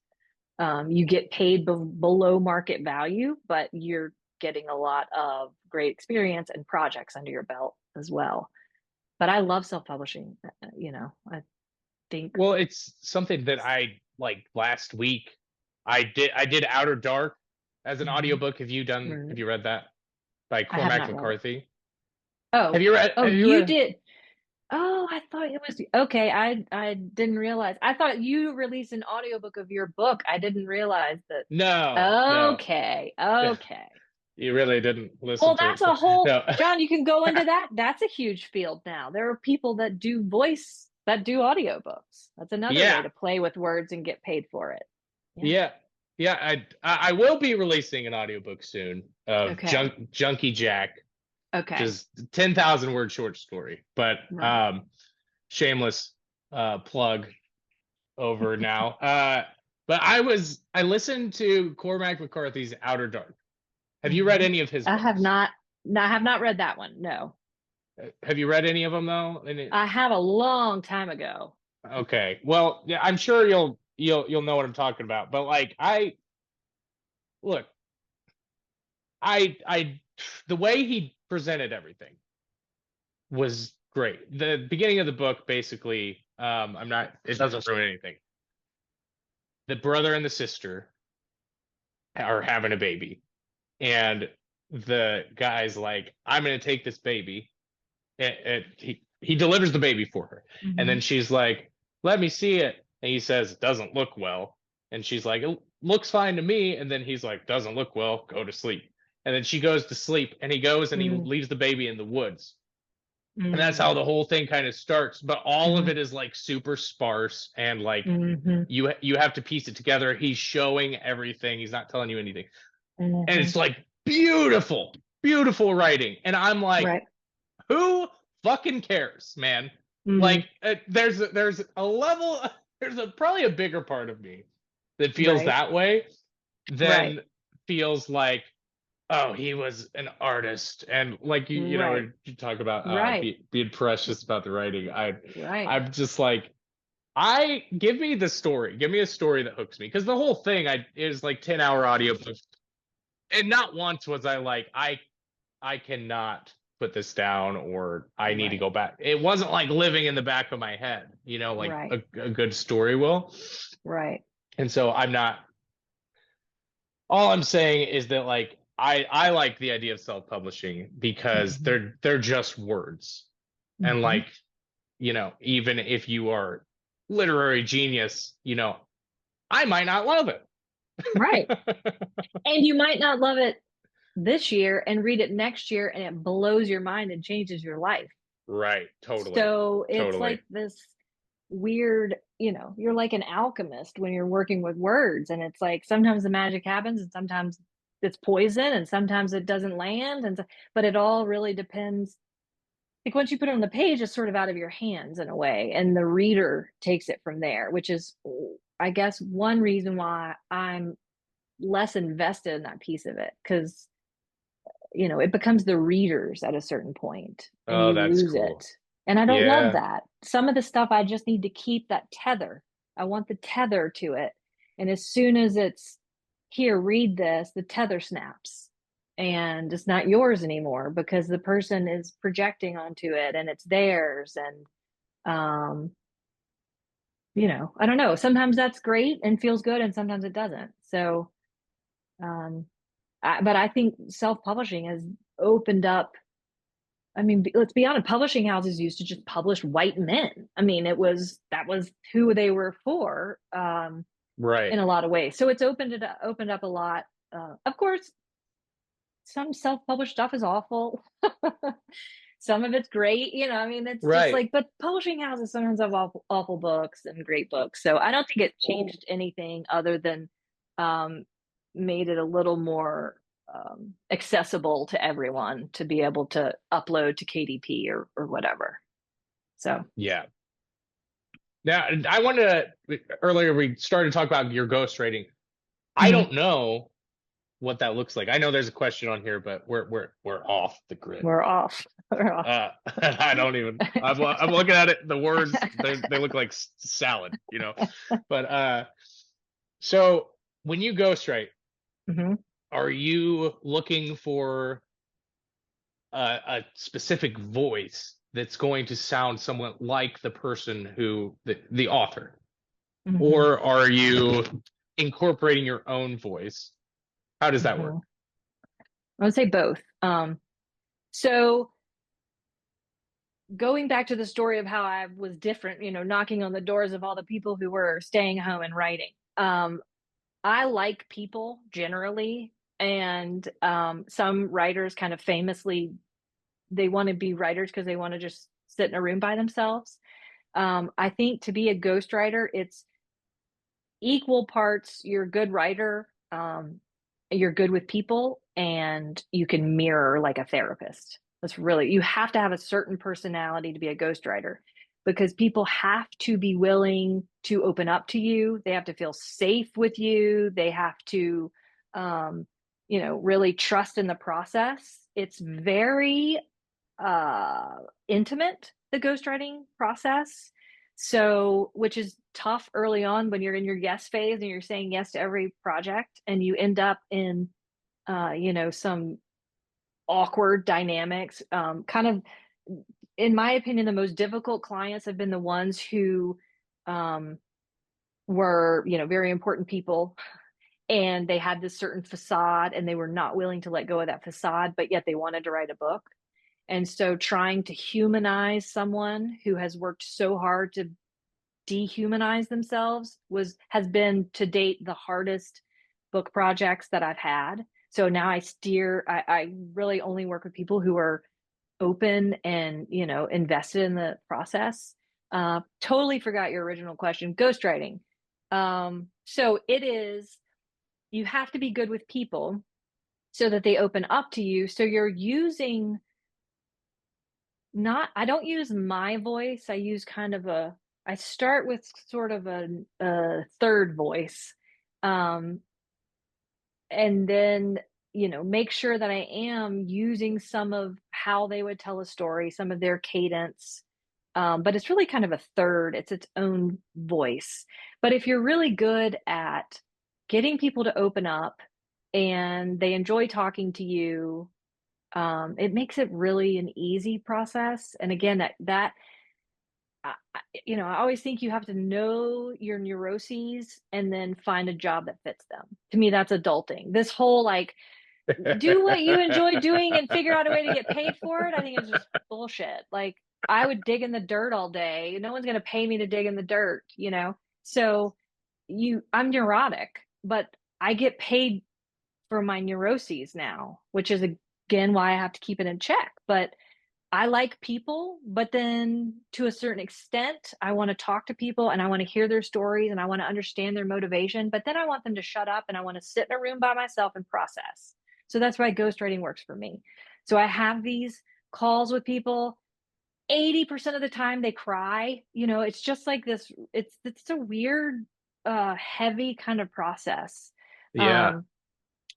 You get paid below market value, but you're getting a lot of great experience and projects under your belt as well. But I love self-publishing. I think. Well, it's something that I like last week. I did Outer Dark as an Mhm. audiobook. Have Right. you read that by I have Cormac not read it. McCarthy? Oh, oh, Have you you read did. Oh, I thought it was okay. I didn't realize. I thought you released an audiobook of your book. I didn't realize that. No. Okay. Yeah, Okay. you really didn't listen Well, to that's it. a whole, No. John, you can go into that. That's a huge field now. There are people that do voice that do audiobooks. That's another way Yeah. to play with words and get paid for it. Yeah. Yeah. Yeah, I will be releasing an audiobook soon of Okay. Junkie Jack, Okay. just 10,000 word short story. But Right. shameless plug over now. But I listened to Cormac McCarthy's Outer Dark. Have you read Mhm. any of his I have books? not, no, I have not read that one. No. Have you read any of them though? I have a long time ago. Okay. Well, yeah, I'm sure you'll know what I'm talking about. But like look, I the way he presented everything was great. The beginning of the book basically I'm not it doesn't ruin anything. The brother and the sister are having a baby and the guy's like, I'm gonna take this baby. He delivers the baby for her, and then Mhm. she's like, "Let me see it," and he says, "It doesn't look well," and she's like, "It looks fine to me," and then he's like, "Doesn't look well. Go to sleep," and then she goes to sleep, and he goes and he Mm, leaves the baby in the woods, and that's mm, how the whole thing kind of starts. But all of mhm, it is like super sparse and like mhm, you have to piece it together. He's showing everything. He's not telling you anything, and mhm. it's like beautiful, beautiful writing. And I'm like, Right. who fucking cares, man? Mhm. Like, there's a level, there's a probably a bigger part of me that feels Right. that way Right. than feels like, oh, he was an artist, and like Right. when you talk about Right. being precious about the writing, Right. I'm just like, I give me the story, give me a story that hooks me, because the whole thing I is like 10-hour audiobook, and not once was I like, I cannot put this down or I need to Right. go back. It wasn't like living in the back of my head, like Right. a good story will. Right. And so I'm not, all I'm saying is that like I like the idea of self-publishing because Mhm. they're just words. And Mhm. like, even if you are literary genius, I might not love it. Right. And you might not love it this year and read it next year and it blows your mind and changes your life. Right, totally. So it's Totally. like this weird you're like an alchemist when you're working with words, and it's like sometimes the magic happens and sometimes it's poison and sometimes it doesn't land, but it all really depends. Like once you put it on the page, it's sort of out of your hands in a way, and the reader takes it from there, which is, I guess, one reason why I'm less invested in that piece of it, because it becomes the readers at a certain point and Oh, you that's lose cool. it. And I don't love Yeah. that. Some of the stuff I just need to keep that tether. I want the tether to it. And as soon as it's here, read this, the tether snaps and it's not yours anymore because the person is projecting onto it and it's theirs. And, I don't know. Sometimes that's great and feels good and sometimes it doesn't. So, um, but I think self-publishing has opened up. I mean, let's be honest, publishing houses used to just publish white men. I mean, that was who they were for, Right. in a lot of ways. So it's opened up a lot. Of course, some self-published stuff is awful. Some of it's great, I mean, it's just Right. like, but publishing houses sometimes have awful books and great books. So I don't think it changed anything other than um, made it a little more accessible to everyone to be able to upload to KDP or whatever. So, Yeah. Now, I wanted to, earlier we started to talk about your ghostwriting. I mhm, don't know what that looks like. I know there's a question on here, but we're off the grid. we're off. We're off. I don't even. I'm looking at it. The words they look like salad. But so when you ghostwrite, Mhm, are you looking for a specific voice that's going to sound somewhat like the person who the author, mhm, or are you incorporating your own voice? How does that work? mhm. I would say both. So going back to the story of how I was different, knocking on the doors of all the people who were staying home and writing. I like people generally, and some writers kind of famously they want to be writers because they want to just sit in a room by themselves. I think to be a ghostwriter, it's equal parts you're a good writer, you're good with people, and you can mirror like a therapist. That's really, you have to have a certain personality to be a ghostwriter because people have to be willing to open up to you. They have to feel safe with you. They have to, really trust in the process. It's very intimate, the ghostwriting process. So, which is tough early on when you're in your yes phase and you're saying yes to every project and you end up in, some awkward dynamics. Kind of, in my opinion, the most difficult clients have been the ones who um, were, very important people and they had this certain facade and they were not willing to let go of that facade, but yet they wanted to write a book. And so trying to humanize someone who has worked so hard to dehumanize themselves has been to date the hardest book projects that I've had. So now I really only work with people who are open and, invested in the process. Totally forgot your original question. Ghostwriting. So it is, you have to be good with people so that they open up to you. So you're using not, I don't use my voice. I use kind of I start with sort of a third voice. Um, and then, make sure that I am using some of how they would tell a story, some of their cadence. But it's really kind of a third, it's its own voice. But if you're really good at getting people to open up and they enjoy talking to you, it makes it really an easy process. And again, that I always think you have to know your neuroses and then find a job that fits them. To me, that's adulting. This whole like do what you enjoy doing and figure out a way to get paid for it. I think it's just bullshit. Like I would dig in the dirt all day. No one's going to pay me to dig in the dirt. So I'm neurotic, but I get paid for my neuroses now, which is again why I have to keep it in check. But I like people, but then to a certain extent, I want to talk to people and I want to hear their stories and I want to understand their motivation, but then I want them to shut up and I want to sit in a room by myself and process. So that's why ghostwriting works for me. So I have these calls with people. 80% of the time they cry. It's just like this, it's a weird, heavy kind of process. Yeah. Um,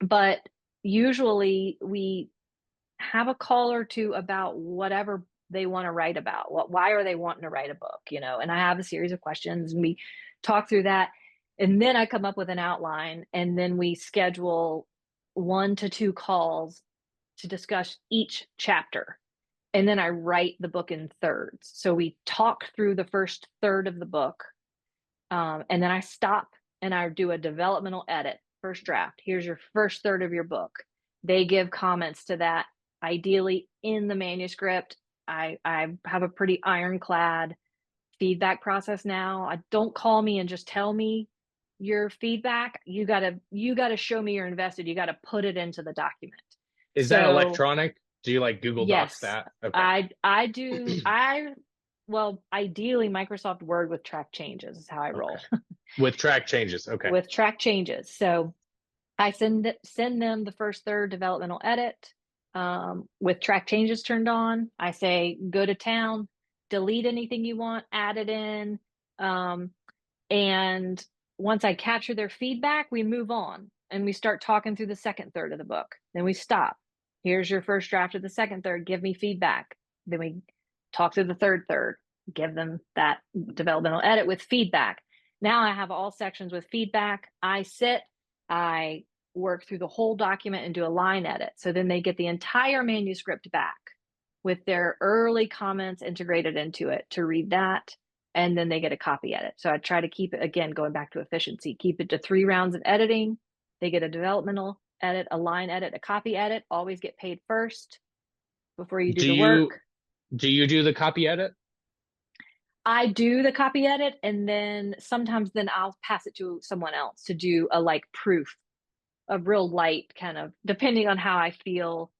but usually we have a call or two about whatever they want to write about. Why are they wanting to write a book? And I have a series of questions and we talk through that. And then I come up with an outline and then we schedule 1 to 2 calls to discuss each chapter. And then I write the book in thirds. So we talk through the first third of the book. And then I stop and I do a developmental edit, first draft. Here's your first third of your book. They give comments to that, ideally in the manuscript. I have a pretty ironclad feedback process now. I don't call me and just tell me your feedback. You gotta show me you're invested. You gotta put it into the document. Is that So electronic? Do you like Google Docs yes, that? Okay. I do. Well, ideally Microsoft Word with track changes is how I Okay. roll. With track changes. Okay. With track changes. So I send them the first third developmental edit, with track changes turned on. I say go to town, delete anything you want, add it in, um, and once I capture their feedback, we move on and we start talking through the second third of the book. Then we stop. Here's your first draft of the second third. Give me feedback. Then we talk through the third third, give them that developmental edit with feedback. Now I have all sections with feedback. I work through the whole document and do a line edit. So then they get the entire manuscript back with their early comments integrated into it to read that. And then they get a copy edit. So I try to keep it, again, going back to efficiency, keep it to 3 rounds of editing. They get a developmental edit, a line edit, a copy edit. Always get paid first before you do Do the you work. do the copy edit? I do the copy edit and then sometimes then I'll pass it to someone else to do a like proof, a real light kind of, depending on how I feel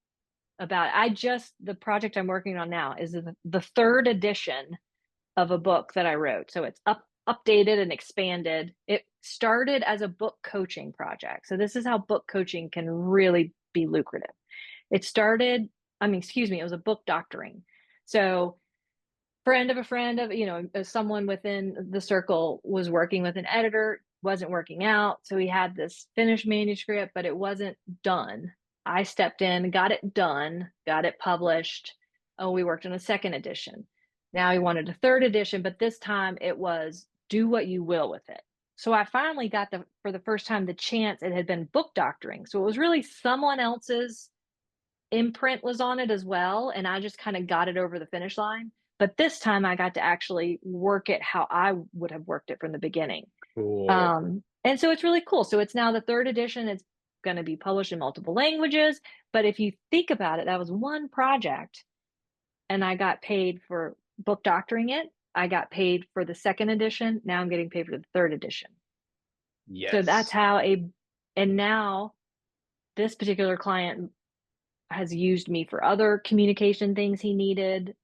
about it. The project I'm working on now is the third edition of a book that I wrote. So it's updated and expanded. It started as a book coaching project. So this is how book coaching can really be lucrative. It started, excuse me, it was a book doctoring. So friend of a friend of, someone within the circle was working with an editor, wasn't working out. So he had this finished manuscript, but it wasn't done. I stepped in, got it done, got it published. Oh, we worked on a second edition. Now he wanted a third edition, but this time it was do what you will with it. So I finally got for the first time, the chance. It had been book doctoring. So it was really someone else's imprint was on it as well. And I just kind of got it over the finish line. But this time I got to actually work it how I would have worked it from the beginning. Cool. And so it's really cool. So it's now the third edition. It's going to be published in multiple languages. But if you think about it, that was one project and I got paid for book doctoring it. I got paid for the second edition. Now I'm getting paid for the third edition. So that's Yes. and now this particular client has used me for other communication things he needed,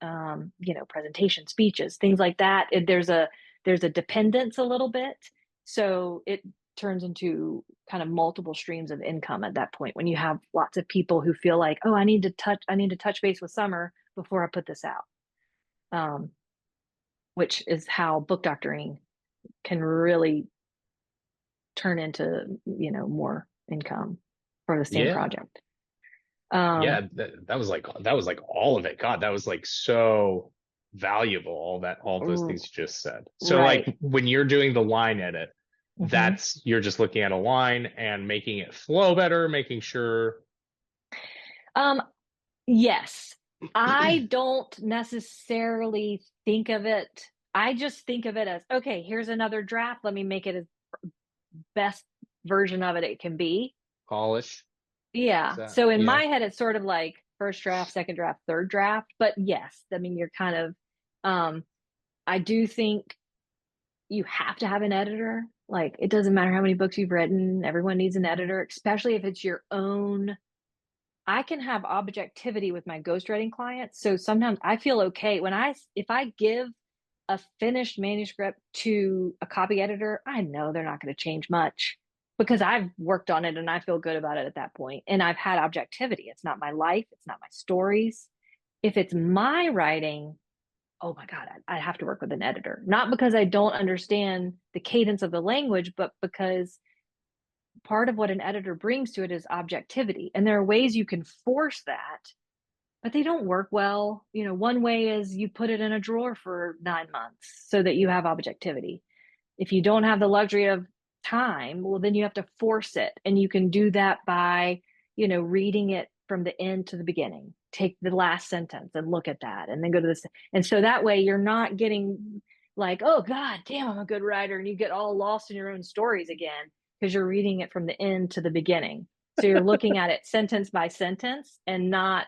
presentation speeches, things like that. There's a dependence a little bit. So it turns into kind of multiple streams of income at that point when you have lots of people who feel like, oh, I need to touch base with Summer before I put this out. Which is how book doctoring can really turn into, more income for the same Yeah. project. Um, Yeah. That was like all of it. God, that was like so valuable. All those things you just said. So right. like when you're doing the line edit, Mm-hmm. you're just looking at a line and making it flow better, making sure. Um, yes. I don't necessarily think of it. I just think of it as, okay, here's another draft. Let me make it as best version of it can be. Polish. Is Yeah. that, So in yeah. my head, it's sort of like first draft, second draft, third draft. But yes, you're kind of, um, I do think you have to have an editor. Like it doesn't matter how many books you've written, everyone needs an editor, especially if it's your own I can have objectivity with my ghostwriting clients. So sometimes I feel okay when if I give a finished manuscript to a copy editor, I know they're not going to change much because I've worked on it and I feel good about it at that point. And I've had objectivity. It's not my life, it's not my stories. If it's my writing, oh my God, I have to work with an editor. Not because I don't understand the cadence of the language, but because part of what an editor brings to it is objectivity. And there are ways you can force that, but they don't work well. You know, one way is you put it in a drawer for 9 months so that you have objectivity. If you don't have the luxury of time, well, then you have to force it. And you can do that by, reading it from the end to the beginning. Take the last sentence and look at that and then go to this. And so that way you're not getting like, oh God, damn, I'm a good writer. And you get all lost in your own stories again because you're reading it from the end to the beginning. So you're looking at it sentence by sentence and not,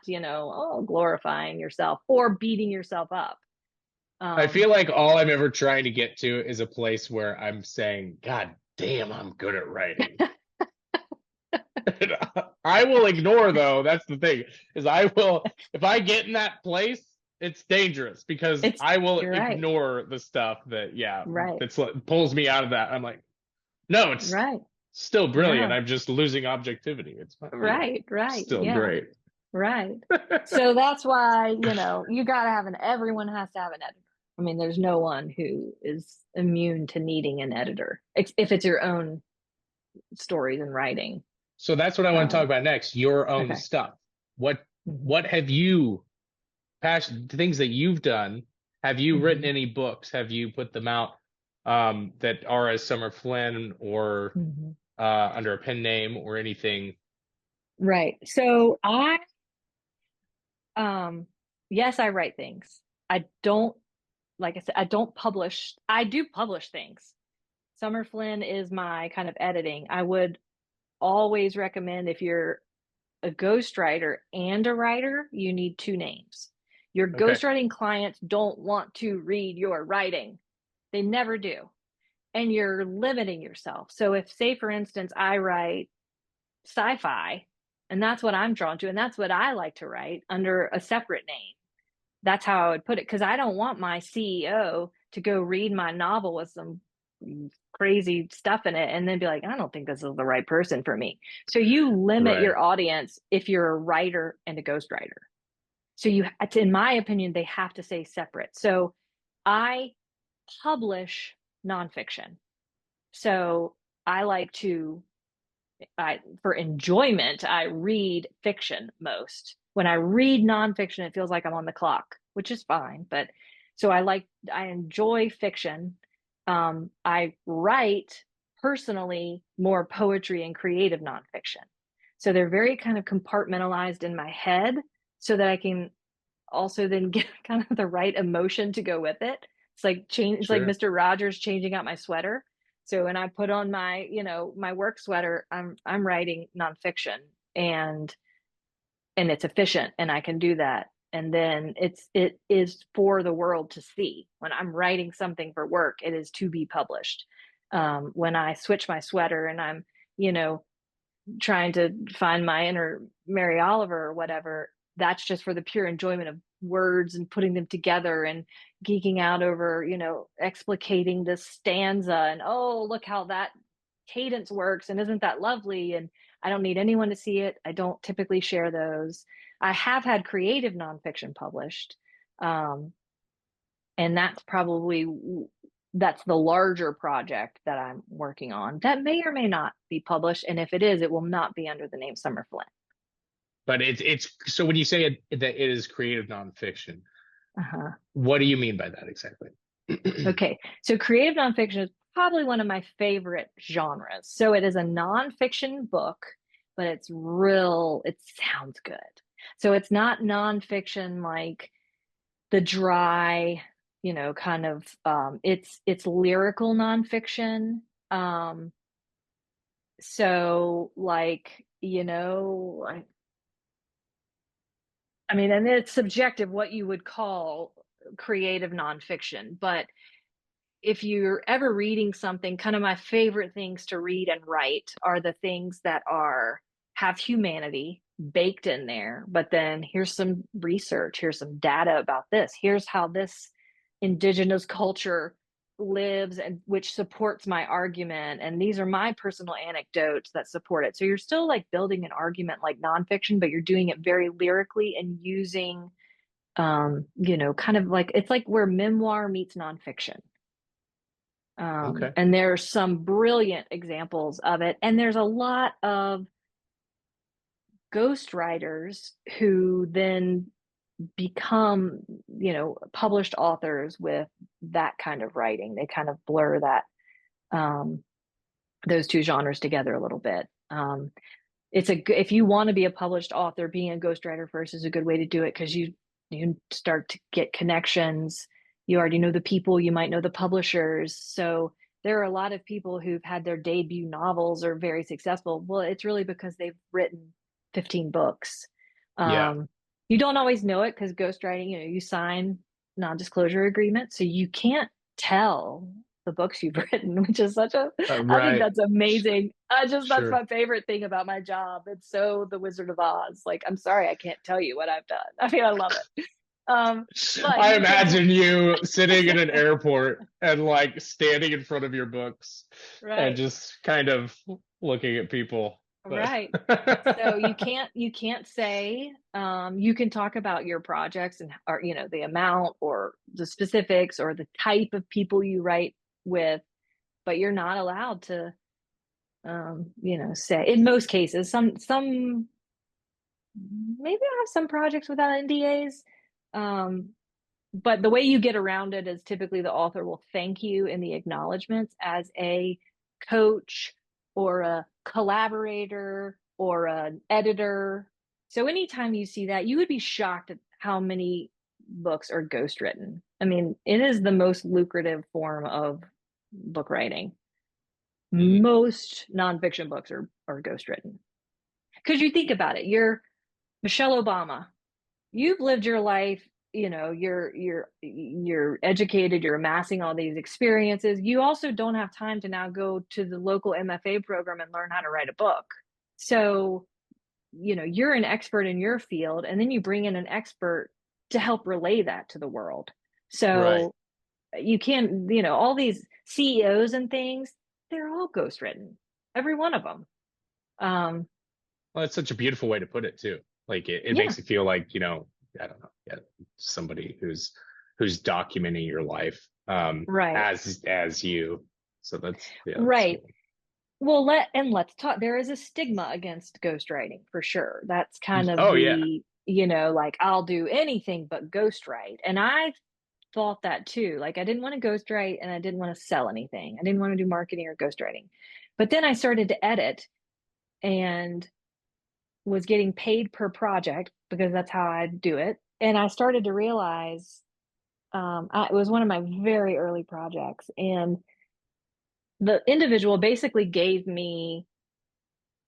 glorifying yourself or beating yourself up. I feel like all I'm ever trying to get to is a place where I'm saying, God damn, I'm good at writing. I will ignore, though, that's the thing, is if I get in that place, it's dangerous because I will you're right. ignore the stuff that, Right. that's pulls me out of that. I'm like, no, it's right. still brilliant. Yeah. I'm just losing objectivity. It's fine. Right. Still Yeah. great. Right. So that's why, you got to have everyone has to have an editor. I mean, there's no one who is immune to needing an editor if it's your own stories and writing. So that's what I want to talk about next, your own Okay. stuff. What Mhm. what have you things that you've done? Have you written Mhm. any books? Have you put them out that are as Summer Flynn or Mhm. under a pen name or anything? Right. So yes, I write things. I don't, like I said, I don't publish. I do publish things. Summer Flynn is my kind of editing. I would always recommend if you're a ghostwriter and a writer, you need two names. Your Okay. ghostwriting clients don't want to read your writing. They never do. And you're limiting yourself. So if, say, for instance, I write sci-fi, and that's what I'm drawn to, and that's what I like to write under a separate name. That's how I would put it, because I don't want my CEO to go read my novel with some crazy stuff in it and then be like, I don't think this is the right person for me. So you limit Right. your audience if you're a writer and a ghostwriter. So in my opinion, they have to stay separate. So I publish nonfiction. So I like to, for enjoyment, I read fiction most. When I read nonfiction, it feels like I'm on the clock, which is fine. But so I enjoy fiction. I write personally more poetry and creative nonfiction. So they're very kind of compartmentalized in my head so that I can also then get kind of the right emotion to go with it. It's like Sure. Mr. Rogers changing out my sweater. So when I put on my, my work sweater, I'm writing nonfiction and it's efficient and I can do that. And then it is for the world to see. When I'm writing something for work, it is to be published. When I switch my sweater and I'm, you know, trying to find my inner Mary Oliver or whatever, that's just for the pure enjoyment of words and putting them together and geeking out over, explicating this stanza and, oh, look how that cadence works and isn't that lovely? And I don't need anyone to see it. I don't typically share those. I have had creative nonfiction published. And that's the larger project that I'm working on that may or may not be published. And if it is, it will not be under the name Summer Flynn. But it's so when you say that it is creative nonfiction, Uh-huh. what do you mean by that exactly? Okay. So creative nonfiction is probably one of my favorite genres. So it is a nonfiction book, but it sounds good. So it's not nonfiction like the dry, kind of it's lyrical nonfiction. So like, I mean, and it's subjective what you would call creative nonfiction, but if you're ever reading something, kind of my favorite things to read and write are the things that have humanity. baked in there, but then here's some research, here's some data about this, here's how this indigenous culture lives and which supports my argument, and these are my personal anecdotes that support it. So you're still like building an argument like nonfiction, but you're doing it very lyrically and using kind of like it's like where memoir meets nonfiction. Okay. And there's some brilliant examples of it, and there's a lot of ghostwriters who then become, published authors with that kind of writing. They kind of blur that those two genres together a little bit. If you want to be a published author, being a ghostwriter first is a good way to do it, because you start to get connections. You already know the people, you might know the publishers. So there are a lot of people who've had their debut novels are very successful. Well, it's really because they've written 15 books. Yeah. You don't always know it because ghostwriting, you sign non-disclosure agreements, so you can't tell the books you've written, which is I think Right. that's amazing. That's Sure. my favorite thing about my job. It's so the Wizard of Oz. Like, I'm sorry, I can't tell you what I've done. I mean, I love it. But I you can, imagine you sitting in an airport and like standing in front of your books and right, just kind of looking at people. But right. So you can't say, you can talk about your projects and, or the amount or the specifics or the type of people you write with, but you're not allowed to say, in most cases, some maybe I have some projects without NDAs. But the way you get around it is typically the author will thank you in the acknowledgments as a coach or a collaborator or an editor. So anytime you see that, you would be shocked at how many books are ghostwritten. I mean, it is the most lucrative form of book writing. Mhm. Most nonfiction books are ghostwritten. Because you think about it, you're Michelle Obama. You've lived your life, you're educated, you're amassing all these experiences. You also don't have time to now go to the local MFA program and learn how to write a book. So, you're an expert in your field, and then you bring in an expert to help relay that to the world. Right. So you can, all these CEOs and things, they're all ghostwritten, every one of them. Well, it's such a beautiful way to put it too. Like it Yeah, makes it feel like, I don't know, yeah, somebody who's documenting your life right, as you. So that's right. cool. Well, let's talk. There is a stigma against ghostwriting for sure. That's kind of Oh yeah. the, like, I'll do anything but ghostwrite. And I thought that too. Like, I didn't want to ghostwrite and I didn't want to sell anything. I didn't want to do marketing or ghostwriting. But then I started to edit and was getting paid per project because that's how I do it. And I started to realize, it was one of my very early projects, and the individual basically gave me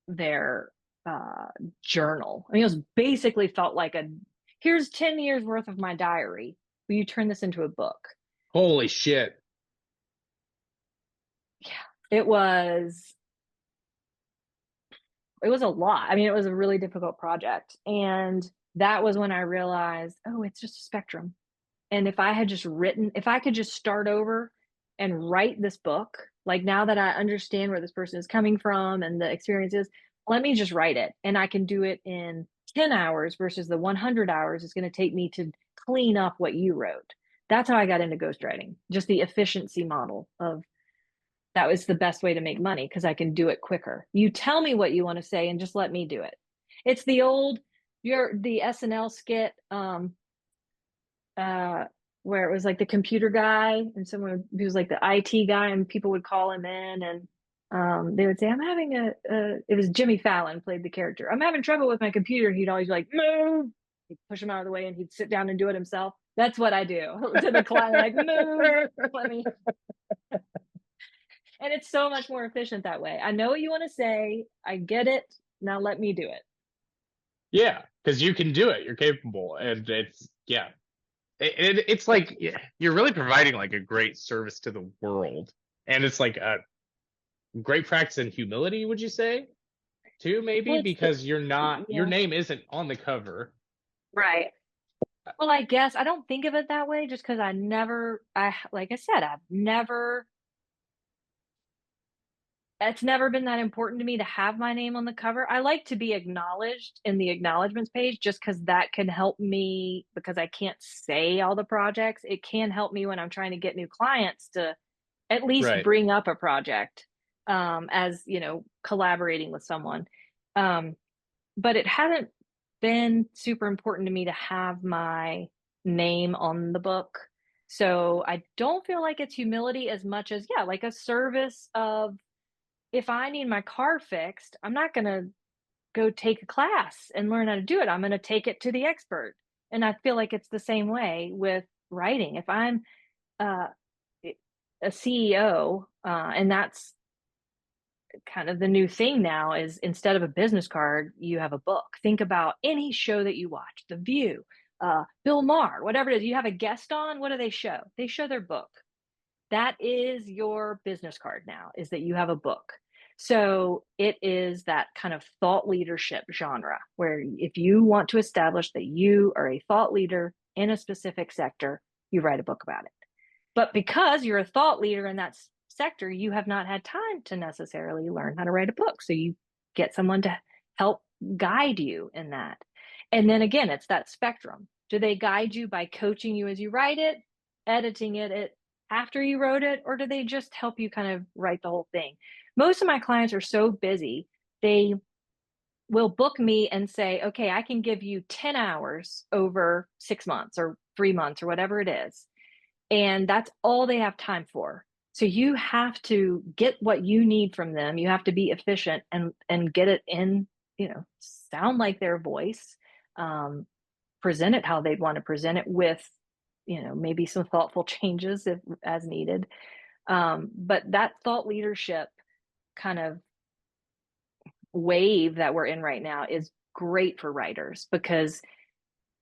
their uh, journal. I mean, it was basically felt like here's 10 years worth of my diary. Will you turn this into a book? Holy shit. Yeah, it was it was a lot. I mean, it was a really difficult project. And that was when I realized, oh, it's just a spectrum. And if I could just start over and write this book, like, now that I understand where this person is coming from and the experiences, let me just write it. And I can do it in 10 hours versus the 100 hours it's going to take me to clean up what you wrote. That's how I got into ghostwriting, just the efficiency model of that was the best way to make money because I can do it quicker. You tell me what you want to say and just let me do it. It's the SNL skit, uh where it was like the computer guy and someone who was like the IT guy, and people would call him in, and they would say, I'm having it was Jimmy Fallon played the character. I'm having trouble with my computer. He'd always be like, move. He'd push him out of the way and he'd sit down and do it himself. That's what I do to the client, like, move, let me. And it's so much more efficient that way. I know what you want to say. I get it. Now let me do it. Yeah, because you can do it. You're capable, and it's yeah. It's like yeah, you're really providing like a great service to the world, and it's like a great practice in humility. Would you say? too, maybe Well, because you're not, your yeah, name isn't on the cover. right. Well, I guess I don't think of it that way just because like I said, it's never been that important to me to have my name on the cover. I like to be acknowledged in the acknowledgments page just because that can help me because I can't say all the projects. It can help me when I'm trying to get new clients to at least Right. bring up a project as, collaborating with someone. Um, but it hasn't been super important to me to have my name on the book. So I don't feel like it's humility as much as, yeah, like a service of if I need my car fixed, I'm not going to go take a class and learn how to do it. I'm going to take it to the expert. And I feel like it's the same way with writing. If I'm uh, a CEO, and that's kind of the new thing now is instead of a business card, you have a book. Think about any show that you watch, The View, Bill Maher, whatever it is, you have a guest on. What do they show? They show their book. That is your business card now, is that you have a book. So it is that kind of thought leadership genre where if you want to establish that you are a thought leader in a specific sector, you write a book about it. But because you're a thought leader in that sector, you have not had time to necessarily learn how to write a book. So you get someone to help guide you in that. And then again, it's that spectrum. Do they guide you by coaching you as you write it, editing it after you wrote it, or do they just help you kind of write the whole thing? Most of my clients are so busy, they will book me and say, okay, I can give you 10 hours over 6 months or 3 months or whatever it is, and that's all they have time for. So you have to get what you need from them. You have to be efficient and get it in, sound like their voice, um, present it how they'd want to present it with, maybe some thoughtful changes if as needed. But that thought leadership kind of wave that we're in right now is great for writers because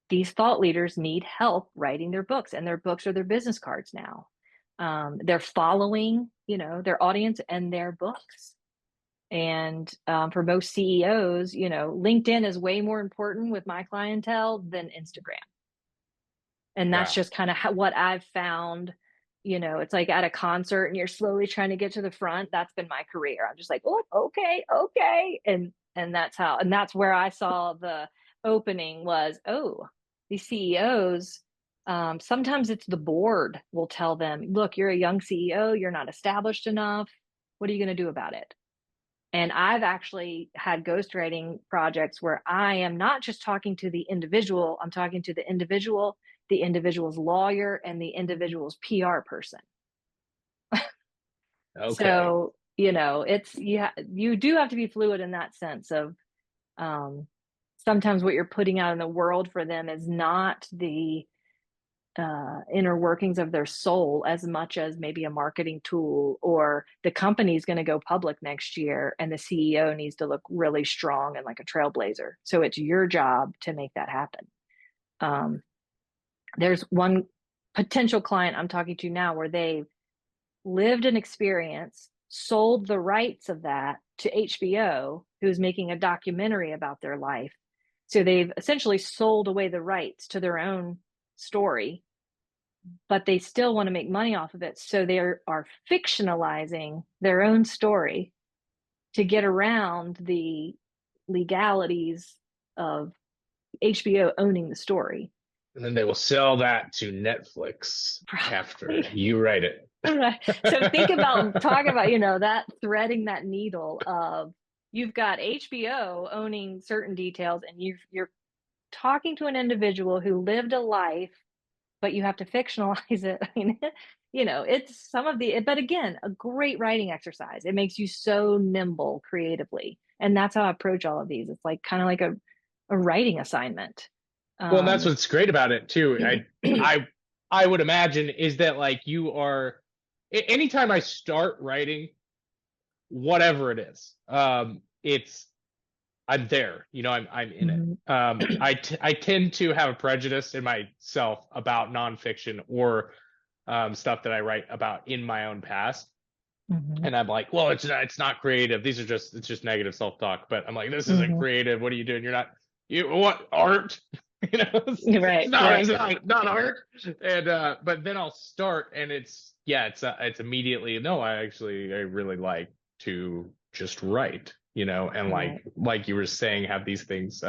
these thought leaders need help writing their books, and their books are their business cards now. They're following, their audience and their books. And for most CEOs, LinkedIn is way more important with my clientele than Instagram. And that's Wow. just kind of what I've found. It's like at a concert and you're slowly trying to get to the front. That's been my career. I'm just like, oh, okay. And that's where I saw the opening was, oh, these CEOs, sometimes it's the board will tell them, look, you're a young CEO, you're not established enough. What are you going to do about it? And I've actually had ghostwriting projects where I am not just talking to the individual, I'm talking to the individual's lawyer, and the individual's PR person. Okay. So, you do have to be fluid in that sense of um, sometimes what you're putting out in the world for them is not the inner workings of their soul as much as maybe a marketing tool, or the company's going to go public next year and the CEO needs to look really strong and like a trailblazer. So it's your job to make that happen. Um, there's one potential client I'm talking to now where they've lived an experience, sold the rights of that to HBO, who's making a documentary about their life. So they've essentially sold away the rights to their own story, but they still want to make money off of it. So they are fictionalizing their own story to get around the legalities of HBO owning the story. And then they will sell that to Netflix after Probably. you write it. Right. So talk about, that threading that needle of you've got HBO owning certain details and you're talking to an individual who lived a life, but you have to fictionalize it. I mean, it's but again, a great writing exercise. It makes you so nimble creatively. And that's how I approach all of these. It's like kind of like a writing assignment. Well, and that's Um, what's great about it too. I would imagine is that like you are anytime I start writing, whatever it is, it's I'm there. I'm in it. mhm. I tend to have a prejudice in myself about nonfiction or stuff that I write about in my own past. Mhm. And I'm like, well, it's not creative. It's just negative self-talk. But I'm like, this isn't Mhm. creative. What are you doing? You're not, you what art? It's Right, not, right. not art. And but then I'll start, and it's immediately, no, I really like to just write, and Right. like you were saying, have these things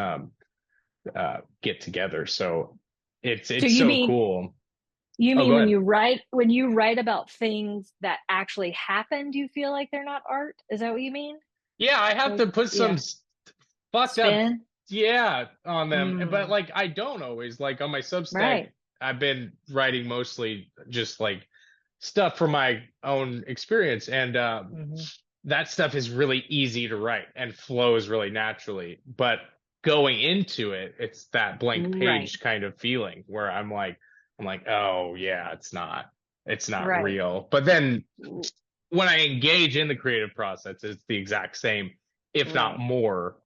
get together. So So it's so cool. you Oh, mean go ahead. when you write about things that actually happened, you feel like they're not art? Is that what you mean? Yeah, I have Like, to put some yeah. fucked up, Spin? yeah, on them. But Mm, like, I don't always, like, on my Substack, right. I've been writing mostly just like stuff from my own experience. And Hmm. that stuff is really easy to write and flows really naturally. But going into it, it's that blank Right. page kind of feeling where I'm like, oh yeah, it's not Right. real. But then when I engage in the creative process, it's the exact same, if not Right. more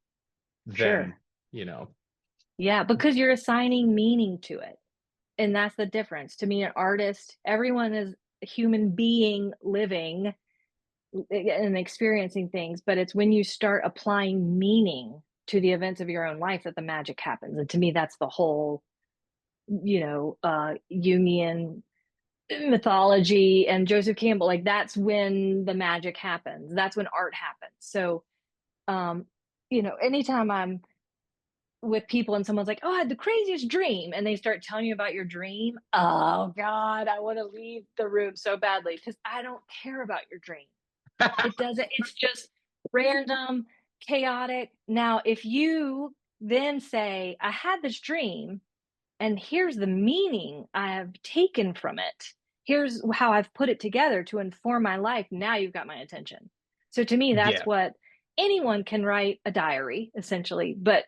Sure. than, you know. Yeah, because you're assigning meaning to it. And that's the difference. To me, an artist, everyone is a human being living and experiencing things, but it's when you start applying meaning to the events of your own life that the magic happens. And to me, that's the whole, Jungian mythology and Joseph Campbell. Like, that's when the magic happens. That's when art happens. So, um, anytime I'm with people and someone's like, "Oh, I had the craziest dream," and they start telling you about your dream, oh God, I want to leave the room so badly because I don't care about your dream. It doesn't, it's just random, chaotic. Now, if you then say, I had this dream and here's the meaning I have taken from it, here's how I've put it together to inform my life, now you've got my attention. So to me, that's Yeah, what anyone can write a diary essentially. But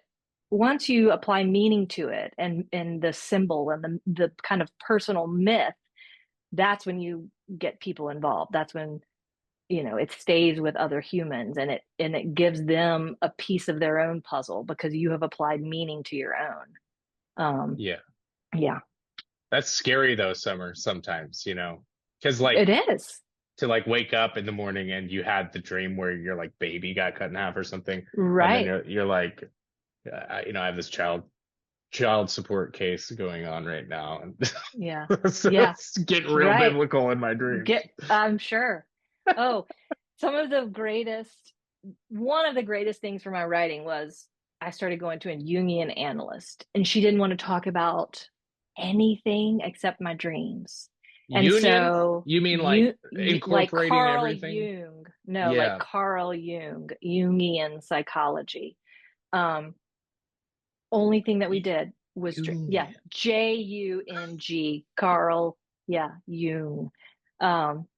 once you apply meaning to it and the symbol and the kind of personal myth, that's when you get people involved. That's when it stays with other humans and it gives them a piece of their own puzzle because you have applied meaning to your own. yeah. Yeah, That's scary though, Summer, sometimes, because it is. to like wake up in the morning and you had the dream where your like baby got cut in half or something, and then Right. you're like, I have this child support case going on right now, Yeah. and so Yeah. it's getting real Right. biblical in my dreams. I'm sure. Oh, some of the greatest, one of the greatest things for my writing was I started going to a Jungian analyst, and she didn't want to talk about anything except my dreams. And Union? so You mean like you like incorporating Carl everything? Jung, no, like Yeah. Carl Jung, Jungian psychology. Um, Only thing that we did was yeah, Union. Jung, Carl, yeah, Jung. Um,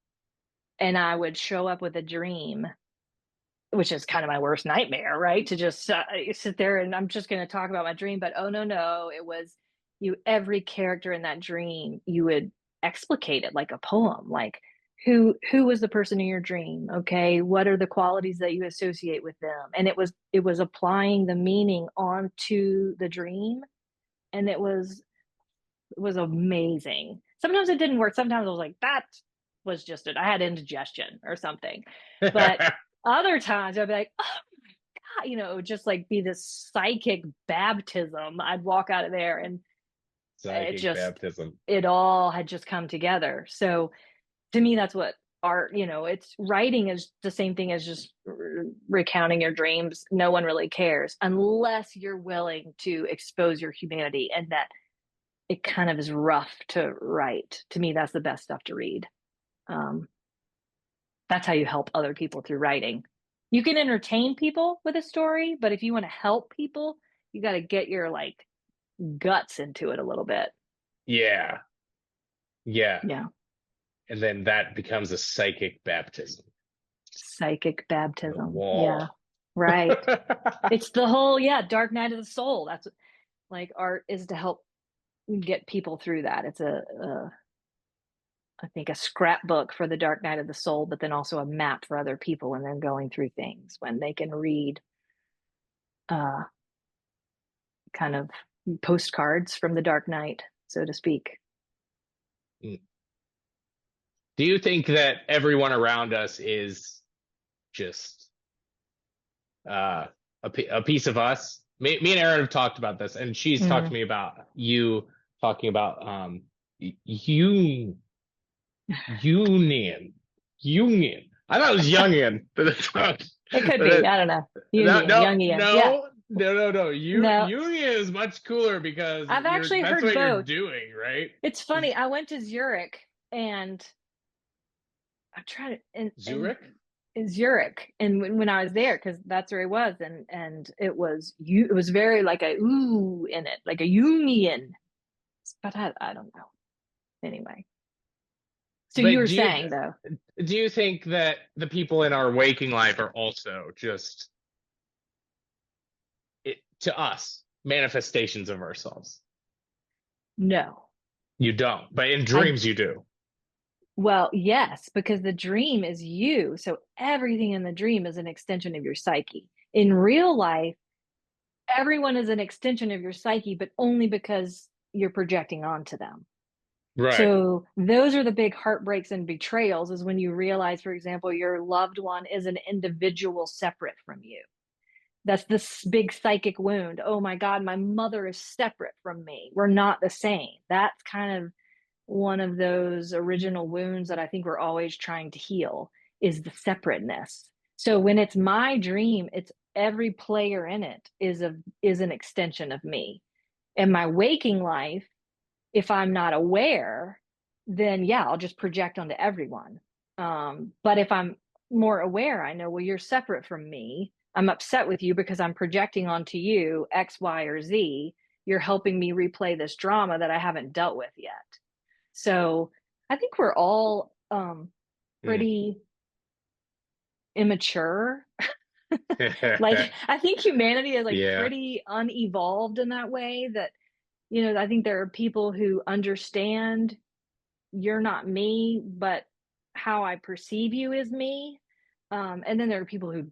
and I would show up with a dream, which is kind of my worst nightmare, right? To just sit there and I'm just going to talk about my dream, but oh no, no, it was every character in that dream, you would explicate it like a poem, like who was the person in your dream? Okay, what are the qualities that you associate with them? And it was applying the meaning onto the dream, and it was amazing. Sometimes it didn't work. Sometimes I was like, that was just it. I had indigestion or something. But other times I'd be like, oh God, it would just like be this psychic baptism. I'd walk out of there and it Psychic just, baptism. it all had just come together. So to me, that's what art, it's writing is the same thing as just recounting your dreams. No one really cares unless you're willing to expose your humanity, and that it kind of is rough to write. To me, that's the best stuff to read. Um, that's how you help other people through writing. You can entertain people with a story, but if you want to help people, you got to get your like guts into it a little bit. Yeah. Yeah. Yeah. And then that becomes a psychic baptism Psychic on the baptism. Yeah. wall. Right. It's the whole, yeah, dark night of the soul. That's like art is to help get people through that. It's I think a scrapbook for the dark night of the soul, but then also a map for other people when they're going through things, when they can read uh, kind of postcards from the dark night, so to speak. Do you think that everyone around us is just uh, a piece of us? Me and Erin have talked about this, and she's talked to Mm. me about you talking about you union union. I thought it was Jungian, but It could be. that, I don't know. no, Jungian, no, Jungian. Yeah. no, no, no, no. No, Union is much cooler because I've you're actually that's heard what you're both. doing, right? It's funny. I went to Zurich and I tried and Zurich? in Zurich, and when I was there, because that's where he was, and it was you. It was very like a ooh in it, like a union. But I don't know. Anyway, so you But were saying though, do you think that the people in our waking life are also just to us manifestations of ourselves? no. You don't, but in I dreams you do. Well, yes, because the dream is you. So everything in the dream is an extension of your psyche. In real life, everyone is an extension of your psyche, but only because you're projecting onto them. Right. So those are the big heartbreaks and betrayals is when you realize, for example, your loved one is an individual separate from you. That's this big psychic wound. Oh my God, my mother is separate from me. We're not the same. That's kind of one of those original wounds that I think we're always trying to heal is the separateness. So when it's my dream, it's every player in it is an extension of me. In my waking life, if I'm not aware, then yeah, I'll just project onto everyone. But if I'm more aware, I know, well, you're separate from me. I'm upset with you because I'm projecting onto you X, Y, or Z. You're helping me replay this drama that I haven't dealt with yet. So I think we're all Mm. pretty immature. Like I think humanity is like Yeah. pretty unevolved in that way that, I think there are people who understand you're not me, but how I perceive you is me. And then there are people who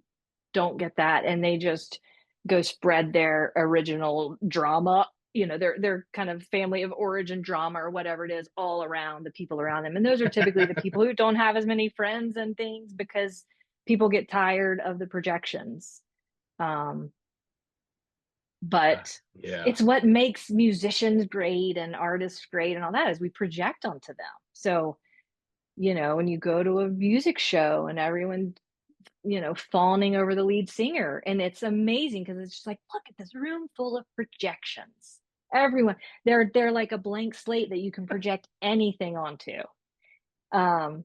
don't get that and they just go spread their original drama, their kind of family of origin drama or whatever it is all around the people around them. And those are typically the people who don't have as many friends and things because people get tired of the projections. Um, but Yeah. it's what makes musicians great and artists great and all that is we project onto them. So, when you go to a music show and everyone fawning over the lead singer. And it's amazing because it's just like, look at this room full of projections. Everyone, they're like a blank slate that you can project anything onto. Um,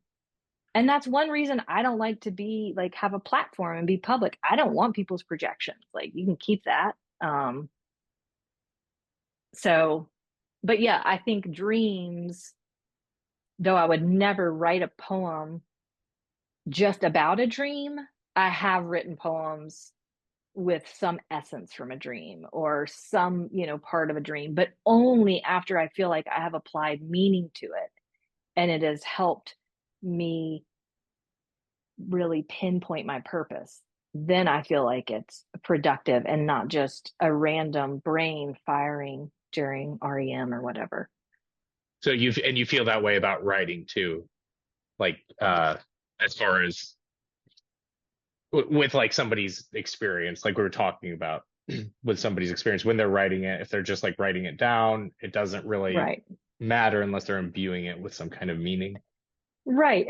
and that's one reason I don't like to be like have a platform and be public. I don't want people's projections. Like you can keep that. So, but yeah, I think dreams, though I would never write a poem just about a dream, I have written poems with some essence from a dream or some, part of a dream, but only after I feel like I have applied meaning to it and it has helped me really pinpoint my purpose. Then I feel like it's productive and not just a random brain firing during REM or whatever. So you feel that way about writing too, like as far as with like somebody's experience, like we were talking about with somebody's experience when they're writing it, if they're just like writing it down, it doesn't really Right. matter unless they're imbuing it with some kind of meaning. Right.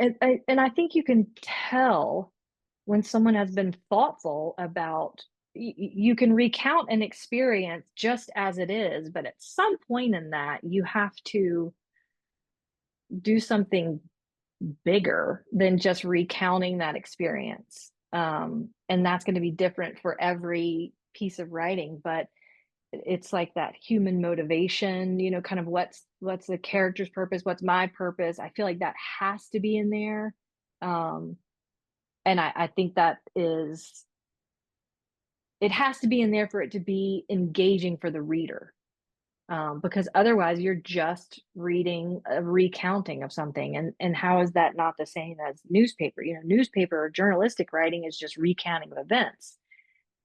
And I think you can tell when someone has been thoughtful about you can recount an experience just as it is, but at some point in that you have to do something bigger than just recounting that experience. And that's going to be different for every piece of writing, but it's like that human motivation, kind of what's the character's purpose, what's my purpose. I feel like that has to be in there. Um, and I think that is it has to be in there for it to be engaging for the reader. Because otherwise you're just reading a recounting of something. And how is that not the same as newspaper? Newspaper or journalistic writing is just recounting of events.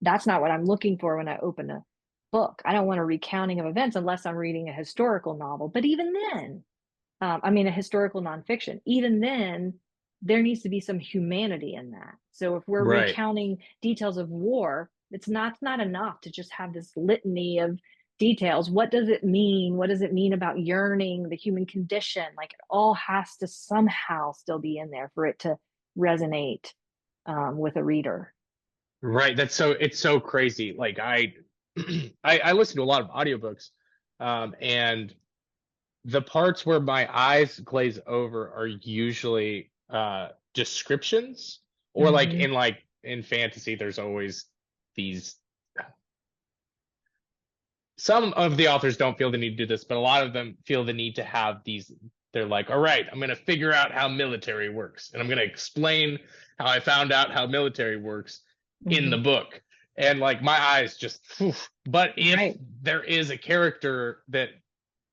That's not what I'm looking for when I open a book. I don't want a recounting of events unless I'm reading a historical novel. But even then, I mean, a historical nonfiction, even then, there needs to be some humanity in that. So if we're Right. recounting details of war, it's not enough to just have this litany of details. What does it mean? What does it mean about yearning, the human condition? Like it all has to somehow still be in there for it to resonate with a reader. Right. It's so crazy. Like I listen to a lot of audiobooks, and the parts where my eyes glaze over are usually descriptions, or Mm-hmm. like in fantasy, there's always these. Some of the authors don't feel the need to do this, but a lot of them feel the need to have these. They're like, all right, I'm going to figure out how military works, and I'm going to explain how I found out how military works in Mm-hmm. the book. And like my eyes just, whew. But if Right. there is a character that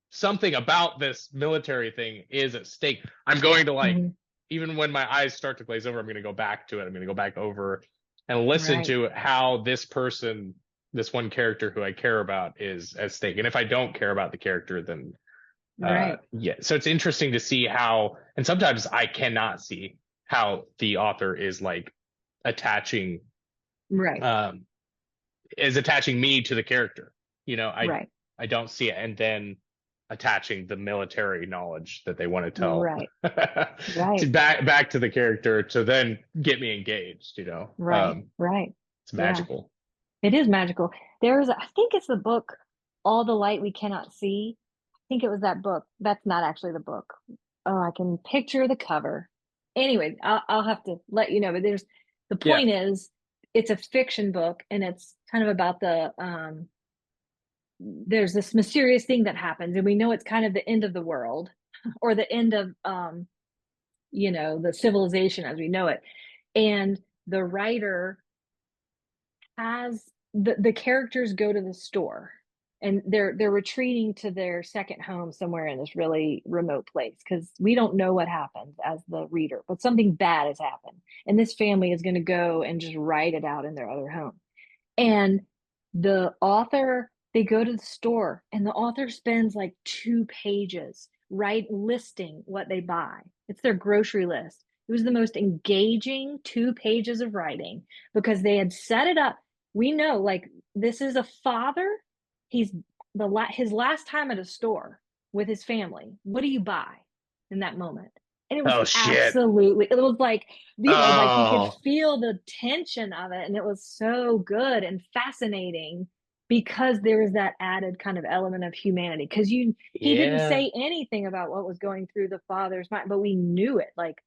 something about this military thing is at stake, I'm going to like, Mm-hmm. even when my eyes start to glaze over, I'm going to go back to it. I'm going to go back over and listen Right. to how this person, this one character who I care about, is at stake. And if I don't care about the character, then Right. yeah. So it's interesting to see how, and sometimes I cannot see how the author is like attaching, Right. um, is attaching me to the character. Right. I don't see it, and then attaching the military knowledge that they want to tell Right. to Right. back to the character to then get me engaged. Right. Right. It's Yeah. magical. It is magical. I think it's the book, All the Light We Cannot See. I think it was that book. That's not actually the book. Oh, I can picture the cover. Anyway, I'll have to let you know. But the Yeah. point is, it's a fiction book, and it's kind of about there's this mysterious thing that happens, and we know it's kind of the end of the world, or the end of the civilization as we know it. And the writer has the characters go to the store, and they're retreating to their second home somewhere in this really remote place, because we don't know what happens as the reader, but something bad has happened, and this family is going to go and just write it out in their other home. And they go to the store, and the author spends like 2 pages listing what they buy. It's their grocery list. It was the most engaging 2 pages of writing, because they had set it up. We know, like, this is a father. He's his last time at a store with his family. What do you buy in that moment? And it was Oh shit. absolutely, it was like, like you could Oh feel the tension of it. And it was so good and fascinating, because there was that added kind of element of humanity. Because he didn't yeah. say anything about what was going through the father's mind, but we knew it. Like,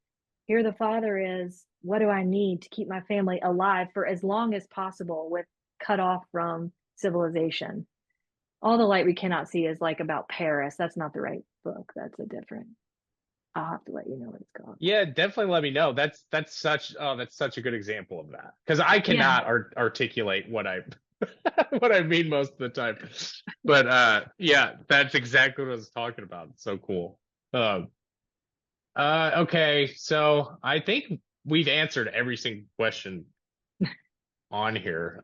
here the father is, what do I need to keep my family alive for as long as possible, with cut off from civilization? All the Light We Cannot See is like about Paris. That's not the right book. That's a different. I'll have to let you know what it's called. Yeah, definitely let me know. That's such a good example of that, because I Yeah. cannot articulate what I what I mean most of the time. But yeah, that's exactly what I was talking about. It's so cool. Um okay, so I think we've answered every single question on here.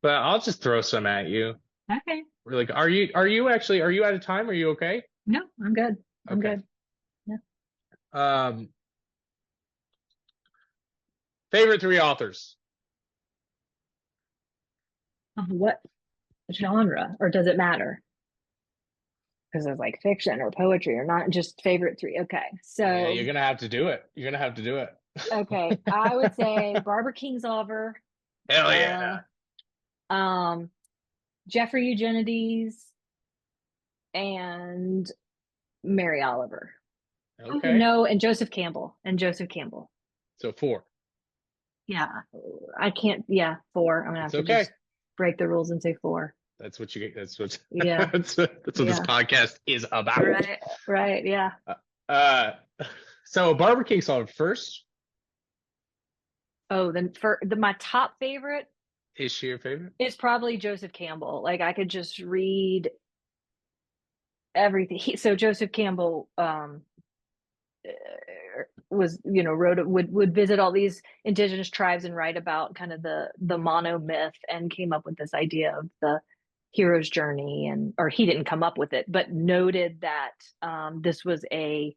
But I'll just throw some at you. Okay. Like, are you out of time? Are you okay? No, I'm good. I'm Okay. good. Yeah. Um Favorite 3 authors? Of what genre, or does it matter? Because it's like fiction or poetry, or not just favorite three. Okay. Yeah, So, you're gonna have to do it. You're gonna have to do it. okay, I would say Barbara Kingsolver, Hell uh, yeah. um, Jeffrey Eugenides, and Mary Oliver. Oh Okay. no, and Joseph Campbell. So 4. Yeah, I can't. Yeah, four. I'm gonna It's have to okay. just break the rules and say four. That's what you get. That's what Yeah, that's what this yeah. podcast is about. Right, right. Yeah. Uh, uh so Barbara Kingsolver first. Oh, then my top favorite Is she your favorite? is probably Joseph Campbell. Like, I could just read everything. So Joseph Campbell was, wrote would visit all these indigenous tribes and write about kind of the mono myth, and came up with this idea of hero's journey, or he didn't come up with it, but noted that this was a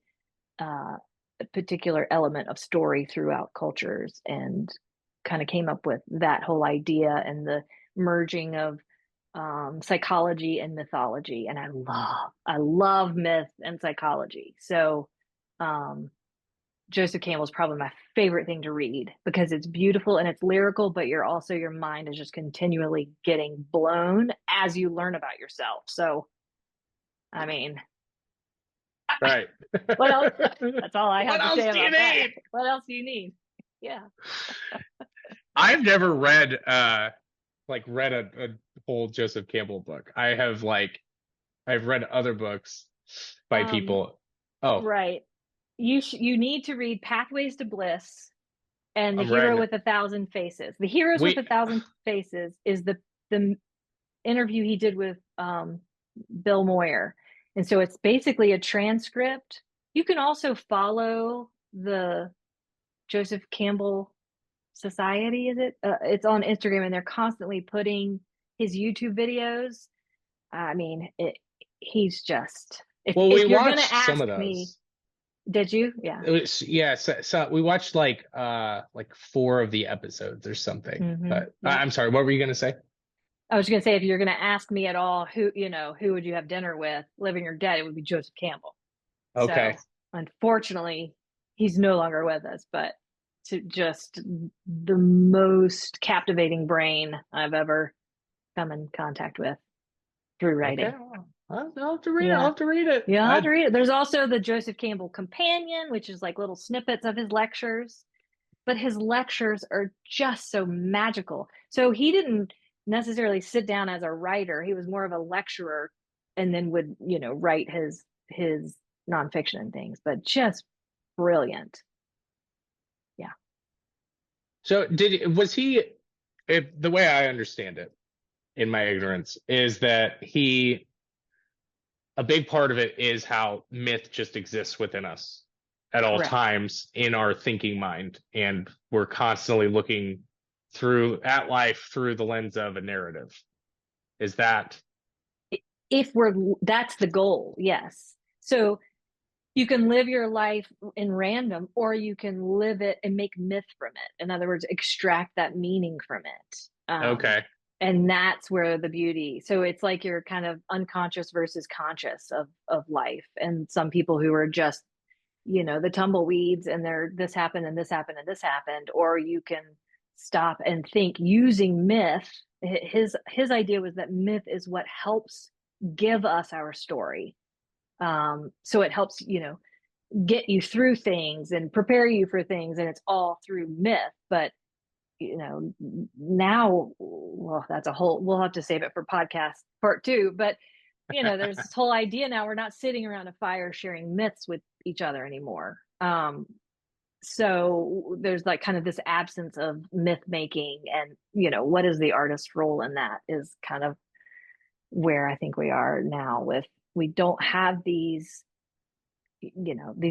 particular element of story throughout cultures, and kind of came up with that whole idea and the merging of psychology and mythology. And I love myth and psychology. So Joseph Campbell is probably my favorite thing to read because it's beautiful and it's lyrical, but your mind is just continually getting blown as you learn about yourself. So, I mean, Right. what else? That's all I have What to else say do you about that. need? What else do you need? Yeah. I've never read read a whole Joseph Campbell book. I've read other books by people. Oh, Right. You need to read Pathways to Bliss and The I'm Hero reading. with a Thousand Faces. The Heroes with We a Thousand Faces is the interview he did with Bill Moyer. And so it's basically a transcript. You can also follow the Joseph Campbell Society, is it? It's on Instagram, and they're constantly putting his YouTube videos. I mean, he's just, well, we if you're gonna watched some ask of me, those. did you? Yeah. It was, yeah, so we watched like 4 of the episodes or something. But Yeah. I'm sorry, what were you gonna say? I was gonna say, if you're gonna ask me at all, who would you have dinner with, living or dead, it would be Joseph Campbell. Okay. So unfortunately, he's no longer with us, but to just the most captivating brain I've ever come in contact with through Okay. writing. I'll have to read it. I'll Yeah. have to read it. Yeah, I'll have to read it. There's also the Joseph Campbell Companion, which is like little snippets of his lectures. But his lectures are just so magical. So he didn't necessarily sit down as a writer. He was more of a lecturer, and then would, write his nonfiction and things, but just brilliant. Yeah. So was he, if the way I understand it in my ignorance is that a big part of it is how myth just exists within us at all Correct. times in our thinking mind, and we're constantly looking at life through the lens of a narrative. Is that That's the goal. Yes. So you can live your life in random, or you can live it and make myth from it. In other words, extract that meaning from it. okay? And that's where the beauty. So it's like you're kind of unconscious versus conscious of life. And some people who are just, the tumbleweeds, and they're, this happened and this happened and this happened. Or you can stop and think using myth. His idea was that myth is what helps give us our story. So it helps, get you through things and prepare you for things, and it's all through myth. But now, well, we'll have to save it for podcast part 2. But there's this whole idea now, we're not sitting around a fire sharing myths with each other anymore. So there's like kind of this absence of myth making, and what is the artist's role in that is kind of where I think we are now. We don't have these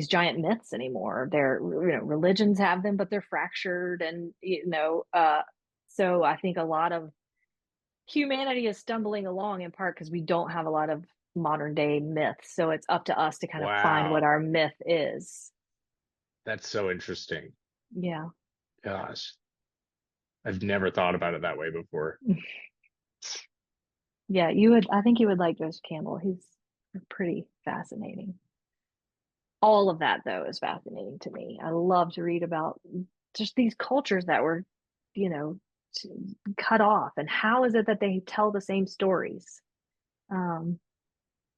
giant myths anymore. They're, religions have them, but they're fractured. And so I think a lot of humanity is stumbling along, in part because we don't have a lot of modern day myths. So it's up to us to kind of find what Wow, our myth is. that's so interesting. Yeah. Gosh, I've never thought about it that way before. Yeah, I think you would like Joseph Campbell. He's pretty fascinating. All of that, though, is fascinating to me. I love to read about just these cultures that were, you know, cut off, and how is it that they tell the same stories? Um,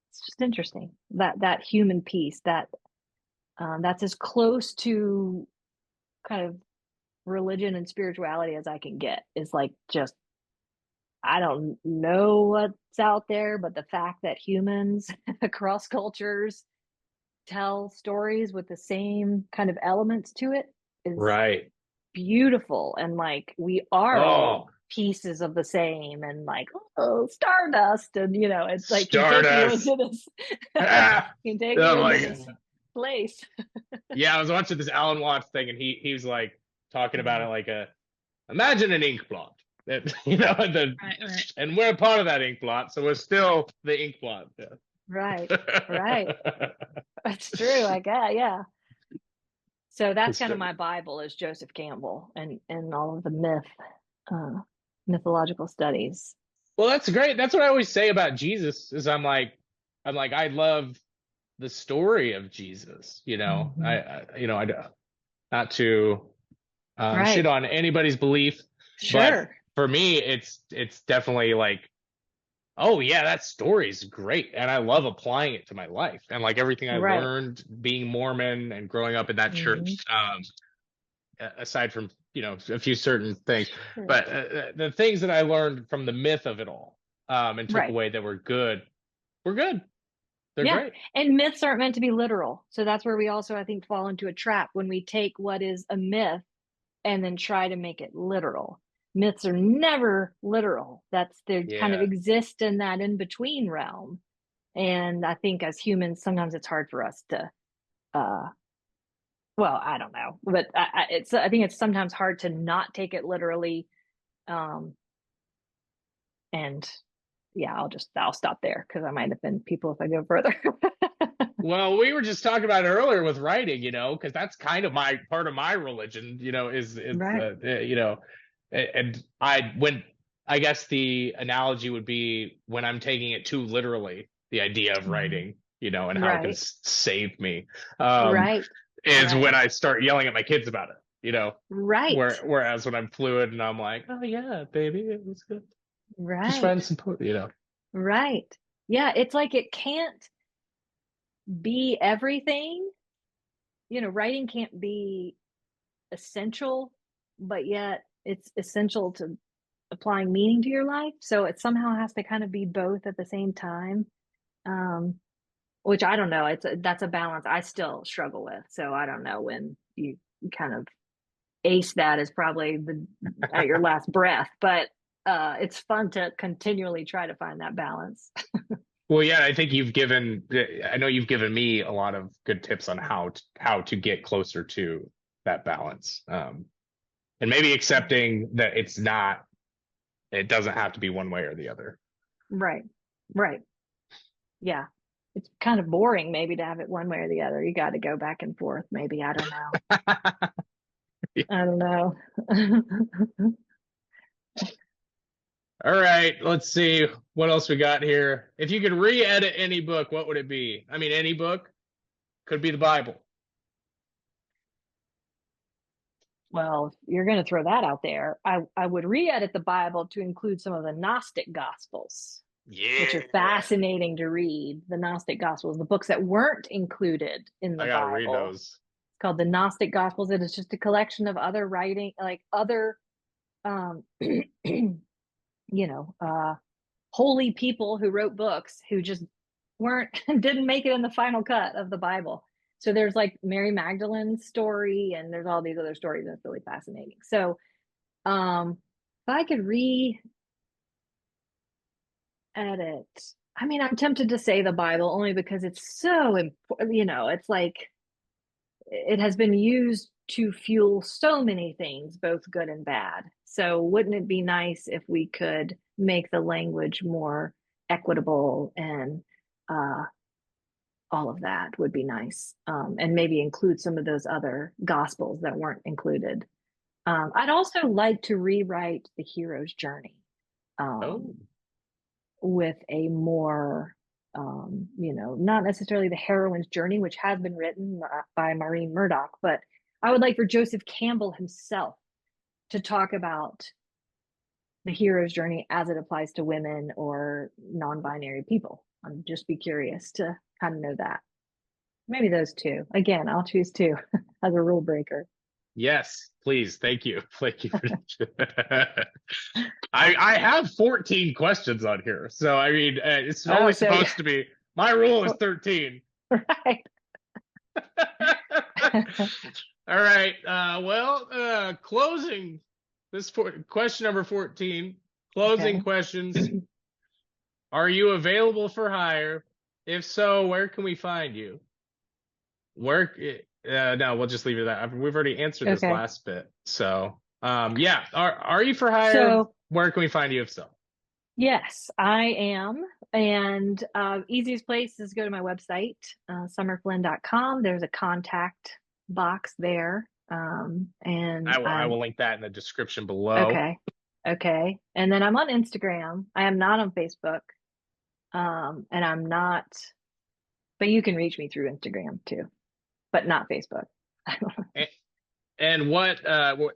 it's just interesting, that human piece, that's as close to kind of religion and spirituality as I can get. Is like, just, I don't know what's out there, but the fact that humans across cultures tell stories with the same kind of elements to it is Right. beautiful. And like, we are all Oh, pieces of the same, and like, oh, stardust, and it's like, can take you Stardust. into this Ah, can take you oh into my this God. place. Yeah, I was watching this Alan Watts thing, and he was like talking about it like imagine an ink blot. You know, Right. and we're part of that ink blot, so we're still the ink blot. Right. Right. Yeah. That's true. I guess. Yeah. So that's kind of So- my Bible is Joseph Campbell and all of the mythological studies. well, that's great. That's what I always say about Jesus. Is I'm like I love the story of Jesus. You know, Hmm. I not to shit Right. on anybody's belief, but Sure. for me, it's definitely like, oh yeah, that story's great, and I love applying it to my life and like everything I Right. learned being Mormon and growing up in that Hmm. church. Aside from a few certain things, Sure. but the things that I learned from the myth of it all, and took Right. away that were good, were good. They're Yeah. great. And myths aren't meant to be literal. So that's where we also, I think, fall into a trap when we take what is a myth and then try to make it literal. Myths are never literal. They kind of Yeah. exist in that in between realm. And I think as humans, sometimes it's hard for us to, uh, well, I don't know, but I think it's sometimes hard to not take it literally. Um, and yeah, I'll stop there because I might offend people if I go further. Well, we were just talking about it earlier with writing, because that's kind of my part of my religion, is Right. and I guess the analogy would be when I'm taking it too literally, the idea of Mhm. writing, and how it can Right. save me, um, Right. is Right. when I start yelling at my kids about it, Right. whereas when I'm fluid and I'm like, oh yeah, baby, it was good, just Right. writing some poetry. Right. Yeah, it's like it can't be everything. Writing can't be essential, but yet it's essential to applying meaning to your life. So it somehow has to kind of be both at the same time. Um, which I don't know. That's a balance I still struggle with. So I don't know when you kind of ace that is probably at your last breath, but it's fun to continually try to find that balance. Well, yeah, I know you've given me a lot of good tips on how to get closer to that balance. And maybe accepting that it doesn't have to be one way or the other. Right. Right. Yeah. It's kind of boring maybe to have it one way or the other. You got to go back and forth maybe. I don't know. I don't know. All right, let's see what else we got here. If you could re-edit any book, what would it be? I mean, any book could be the Bible. Well, if you're going to throw that out there, I would re-edit the Bible to include some of the Gnostic Gospels, which are Yeah, fascinating to read. The Gnostic Gospels, the books that weren't included in the I gotta read Bible. those. It's called the Gnostic Gospels. It is just a collection of other writing, like other, um, holy people who wrote books who just weren't didn't make it in the final cut of the Bible. So there's like Mary Magdalene's story, and there's all these other stories that's really fascinating. So if I could re-edit, I mean, I'm tempted to say the Bible only because it's so important. It's like it has been used to fuel so many things, both good and bad. So wouldn't it be nice if we could make the language more equitable and uh, all of that would be nice. And maybe include some of those other gospels that weren't included. I'd also like to rewrite the hero's journey Oh, with a more, not necessarily the heroine's journey, which has been written by Maureen Murdoch, but I would like for Joseph Campbell himself to talk about the hero's journey as it applies to women or non-binary people. I'd just be curious to kind of know that. Maybe those two. Again, I'll choose two as a rule breaker. yes, please. Thank you. Thank you. I have 14 questions on here. So, I mean, it's Oh, only so supposed to be, my rule is 13. right. All right. Closing question number 14. Closing Okay. questions. Are you available for hire? If so, where can we find you? Where? No, we'll just leave it at that. We've already answered this Okay. last bit. So, yeah. Are you for hire? So where can we find you if so? Yes, I am. And easiest place is go to my website, summerflynn.com. There's a contact box there. And I I'm will link that in the description below. okay. Okay. And then I'm on Instagram. I am not on Facebook. And I'm not, but you can reach me through Instagram too, but not Facebook. And, and what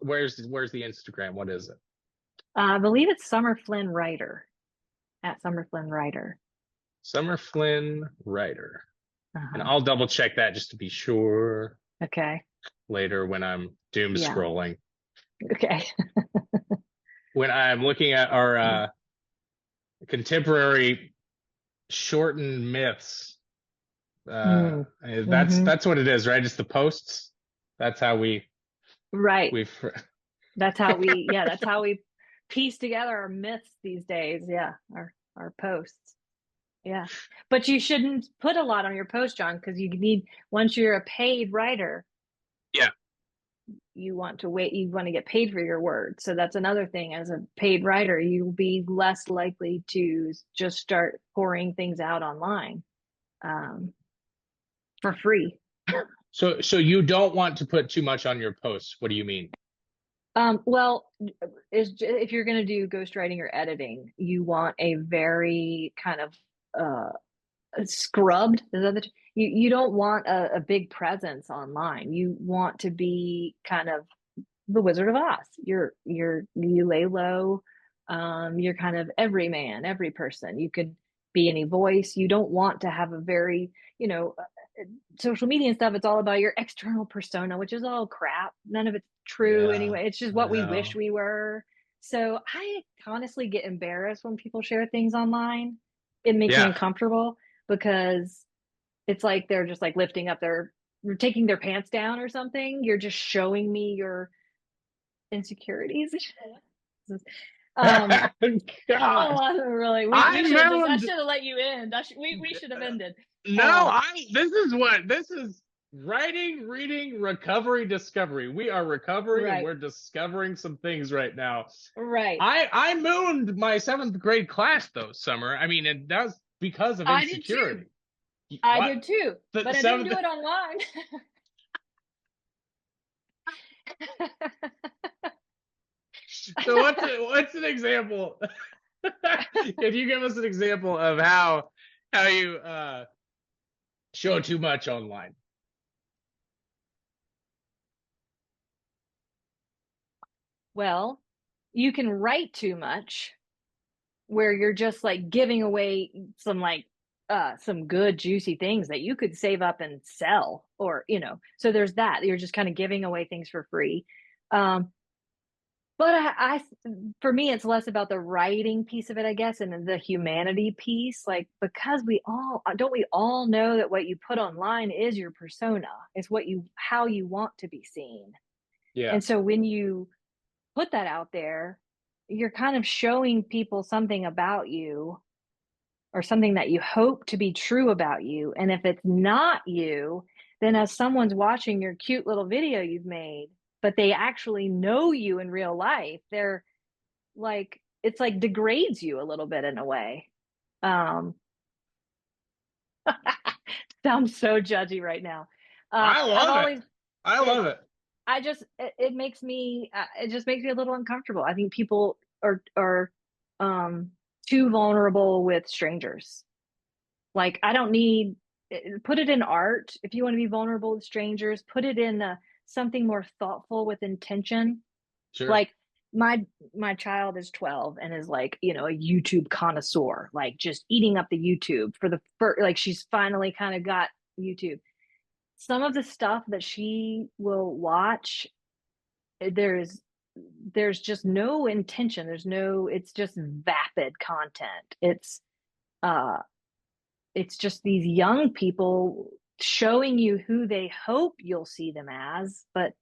where's the Instagram? What is it? I believe it's Summer Flynn Writer at Summer Flynn Writer. Summer Flynn Writer. And Uh-huh. I'll double check that just to be sure Okay. later when I'm doom Yeah. scrolling. Okay. When I'm looking at our contemporary shortened myths, Mm. Hmm. that's what it is, right? Just the posts. That's how Right. we That's how we piece together our myths these days. Yeah. Our posts. Yeah. But you shouldn't put a lot on your post, John, because you need, once you're a paid writer, yeah. you want to wait, you want to get paid for your work. So that's another thing. As a paid writer, you'll be less likely to just start pouring things out online um, for free. So you don't want to put too much on your posts. What do you mean? Well, if you're going to do ghostwriting or editing, you want a very kind of scrubbed. Is that you don't want a big presence online. You want to be kind of the Wizard of Oz. You lay low. You're kind of every man, every person. You could be any voice. You don't want to have a very, social media and stuff. It's all about your external persona, which is all crap. None of it's true Yeah, anyway. It's just I what we wish know. we were. So I honestly get embarrassed when people share things online. It makes me Yeah. uncomfortable because it's like they're just like lifting up their, taking their pants down or something. You're just showing me your insecurities. um, God, oh, I don't really. We I should have just. I moaned. should have let you end. We should have ended. No, Um, this is writing, reading, recovery, discovery. We are recovering and right, we're discovering some things right now. right. I mooned my seventh grade class though, Summer. I mean, and that was because of I did too. insecurity. I What? did too. The But I didn't seventh. do it online. So what's an example? Can you give us an example of how you show too much online? Well, you can write too much where you're just like giving away some good juicy things that you could save up and sell, or so there's that. You're just kind of giving away things for free. um but for me it's less about the writing piece of it, I guess, and the humanity piece, like, because we all know that what you put online is your persona. It's how you want to be seen. Yeah. And so when you put that out there, you're kind of showing people something about you, or something that you hope to be true about you. And if it's not you, then as someone's watching your cute little video you've made, but they actually know you in real life, they're like, it's like degrades you a little bit in a way. Um, Sounds so judgy right now. I I've love it. always, I it, love it. it makes me, it just makes me a little uncomfortable. I think people are um, too vulnerable with strangers. Like, I don't need, put it in art. If you want to be vulnerable with strangers, put it in something more thoughtful with intention. Sure. Like, my child is 12 and is like, a YouTube connoisseur, like just eating up the YouTube for the first, like she's finally kind of got YouTube. Some of the stuff that she will watch, there's just no intention. It's just vapid content. Uh it's just these young people showing you who they hope you'll see them as, but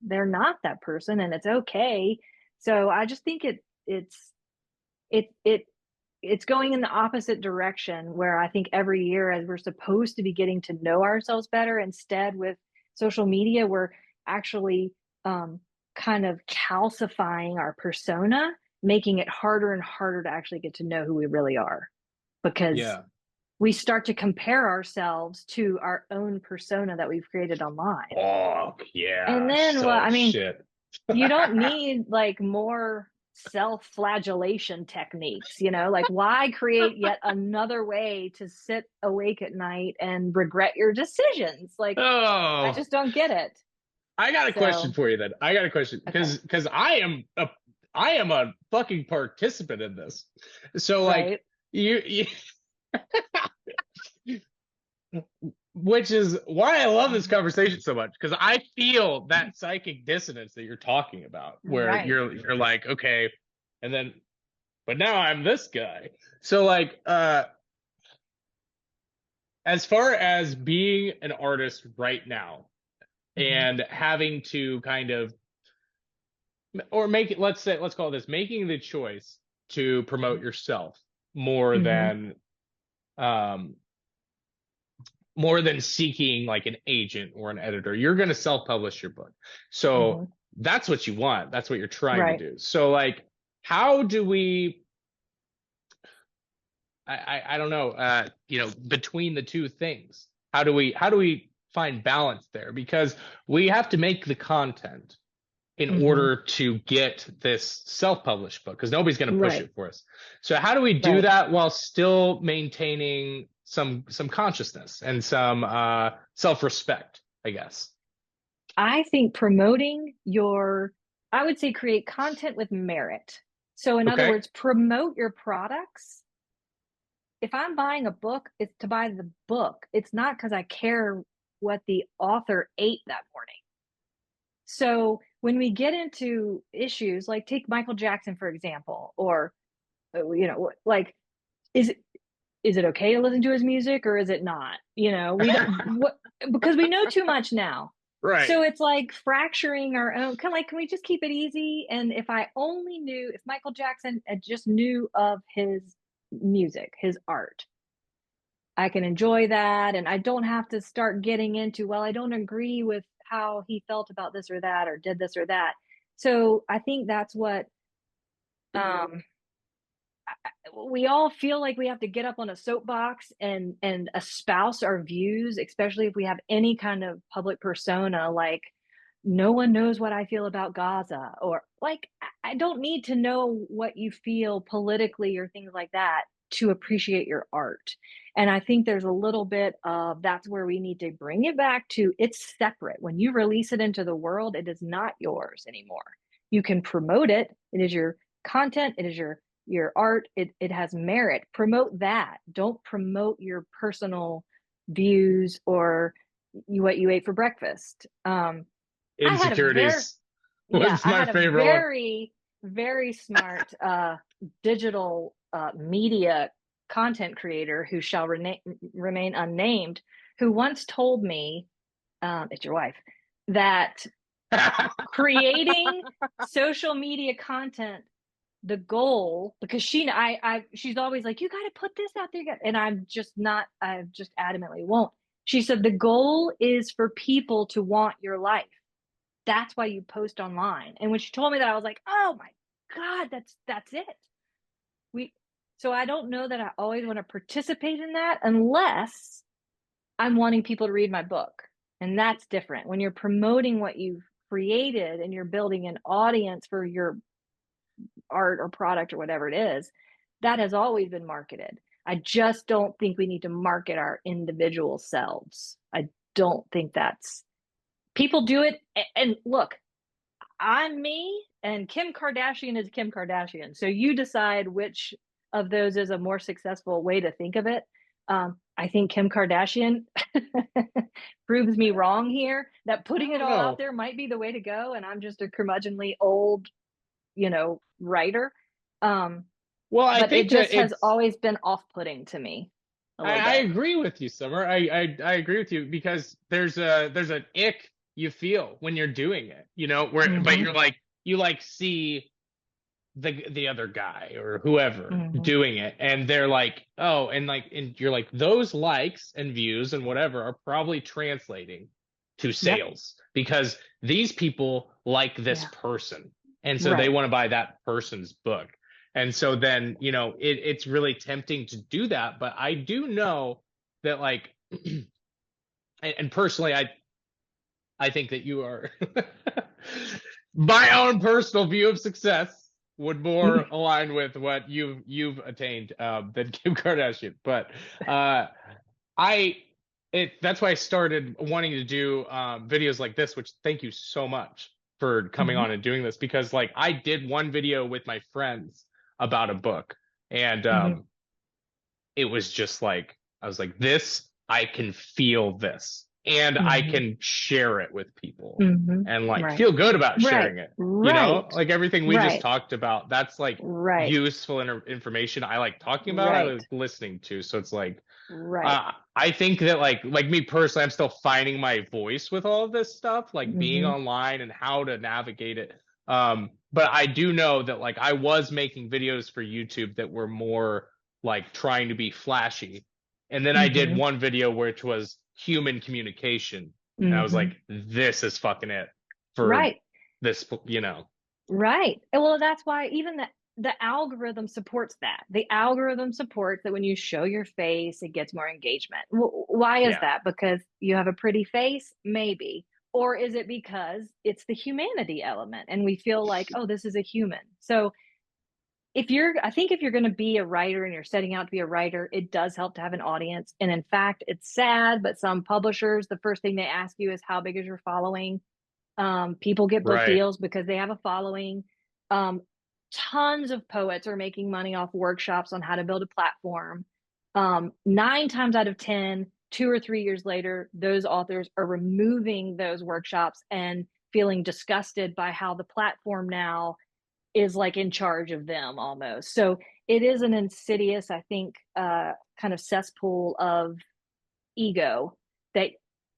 they're not that person, and it's okay. So I just think it it it's going in the opposite direction, where I think every year, as we're supposed to be getting to know ourselves better, instead with social media we're actually kind of calcifying our persona making it harder and harder to actually get to know who we really are, because Yeah. we start to compare ourselves to our own persona that we've created online. Oh, And yeah. then, well, So I mean, shit. you don't need like more self-flagellation techniques, like why create yet another way to sit awake at night and regret your decisions? Like, I Oh, just don't get it. I got a question So, for you then. I got a question okay, because I am a fucking participant in this. So like right. you which is why I love this Mhm. conversation so much, because I feel that psychic dissonance that you're talking about, where Right. you're like, okay, and then but now I'm this guy. So like as far as being an artist right now Hmm. and having to kind of, or make it, let's call this making the choice to promote yourself more Hmm. than um more than seeking like an agent or an editor. You're going to self-publish your book. So Hmm. that's what you want. That's what you're trying to Right. do. So like, how do we, I don't know, between the two things, how do we find balance there? Because we have to make the content in Hmm. order to get this self-published book, because nobody's going to push Right. it for us. So how do we do Right. that while still maintaining some consciousness and some self-respect, I guess? I think promoting I would say create content with merit. So, in other Okay. words, promote your products. If I'm buying a book, it's to buy the book. It's not because I care what the author ate that morning. So, when we get into issues like take Michael Jackson, for example, or, like, is is it okay to listen to his music or is it not? We don't what because we know too much now. Right. So it's like fracturing our own. Can we just keep it easy? And if Michael Jackson just knew of his music, his art, I can enjoy that, and I don't have to start getting into, well, I don't agree with how he felt about this or that or did this or that. So I think that's what um we all feel like we have to get up on a soapbox and espouse our views, especially if we have any kind of public persona, like no one knows what I feel about Gaza, or like I don't need to know what you feel politically or things like that to appreciate your art. And I think there's a little bit of that's where we need to bring it back to it's separate. When you release it into the world, it is not yours anymore. You can promote it. It is your content. It is your art. It has merit. Promote that. Don't promote your personal views or what you ate for breakfast. I had a very Insecurities Yeah, was I my had a favorite one. very smart digital media content creator who shall remain unnamed, who once told me, it's your wife, that creating social media content, the goal, because she's always like, you got to put this out there, and I just adamantly won't. She said the goal is for people to want your life. That's why you post online. And when she told me that, I was like, oh my God, that's it. We So I don't know that I always want to participate in that unless I'm wanting people to read my book. And that's different. When you're promoting what you've created and you're building an audience for your art or product or whatever it is, that has always been marketed. I just don't think we need to market our individual selves. I don't think that's people do it. And look, I'm me and Kim Kardashian is Kim Kardashian. So you decide which of those is a more successful way to think of it. I think Kim Kardashian proves me wrong here, that I putting it don't all out know. there might be the way to go. And I'm just a curmudgeonly old, writer. Um, Well, I but it think just that has it's always been off putting to me a little I bit. agree with you, Summer. I agree with you, because there's an ick you feel when you're doing it, where but Mm-hmm. you're like you like see the other guy or whoever Mm-hmm. doing it, and they're like, oh, and you're like, those likes and views and whatever are probably translating to Yep. sales because these people like this Yeah. person. And so they Right. want to buy that person's book. And so then, it's really tempting to do that. But I do know that, like, and personally, I think that you are my own personal view of success would more align with what you've attained than Kim Kardashian. But I that's why I started wanting to do videos like this, which thank you so much for coming Mhm. on and doing this, because like I did one video with my friends about a book, and Mhm. it was just like, I was like, this, I can feel this and I Mhm. can share it with people Mhm. and like Right. feel good about Right. sharing it. Right. Like everything we just Right. talked about, that's like Right. useful information I like talking about, I Right. like listening to. So it's like, Right. I think that like me personally, I'm still finding my voice with all of this stuff, like being Mhm. online and how to navigate it. But I do know that like I was making videos for YouTube that were more like trying to be flashy. And then I did Mhm. one video which was human communication. And I was Mhm. like, this is fucking it for Right. this. Right. And well, that's why even the algorithm supports that. The algorithm supports that when you show your face, it gets more engagement. Why is Yeah. that? Because you have a pretty face? Maybe. Or is it because it's the humanity element and we feel like, oh, this is a human? So I think if you're going to be a writer and you're setting out to be a writer, it does help to have an audience. And in fact, it's sad, but some publishers, the first thing they ask you is how big is your following? People get book Right. deals because they have a following. Um, Tons of poets are making money off workshops on how to build a platform. 9 times out of 10, 2 or 3 years later, those authors are removing those workshops and feeling disgusted by how the platform now is like in charge of them almost. So it is an insidious, I think, kind of cesspool of ego that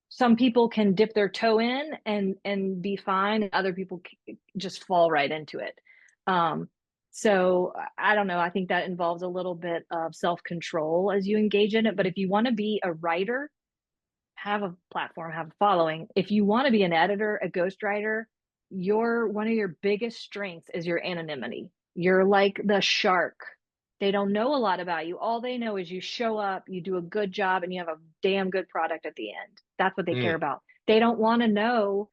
some people can dip their toe in and be fine, and other people just fall right into it. Um, so I don't know. I think that involves a little bit of self control as you engage in it. But if you want to be a writer, have a platform, have a following. If you want to be an editor, a ghostwriter, one of your biggest strengths is your anonymity. You're like the shark. They don't know a lot about you. All they know is you show up, you do a good job, and you have a damn good product at the end. That's what they care Mm. about. They don't want to know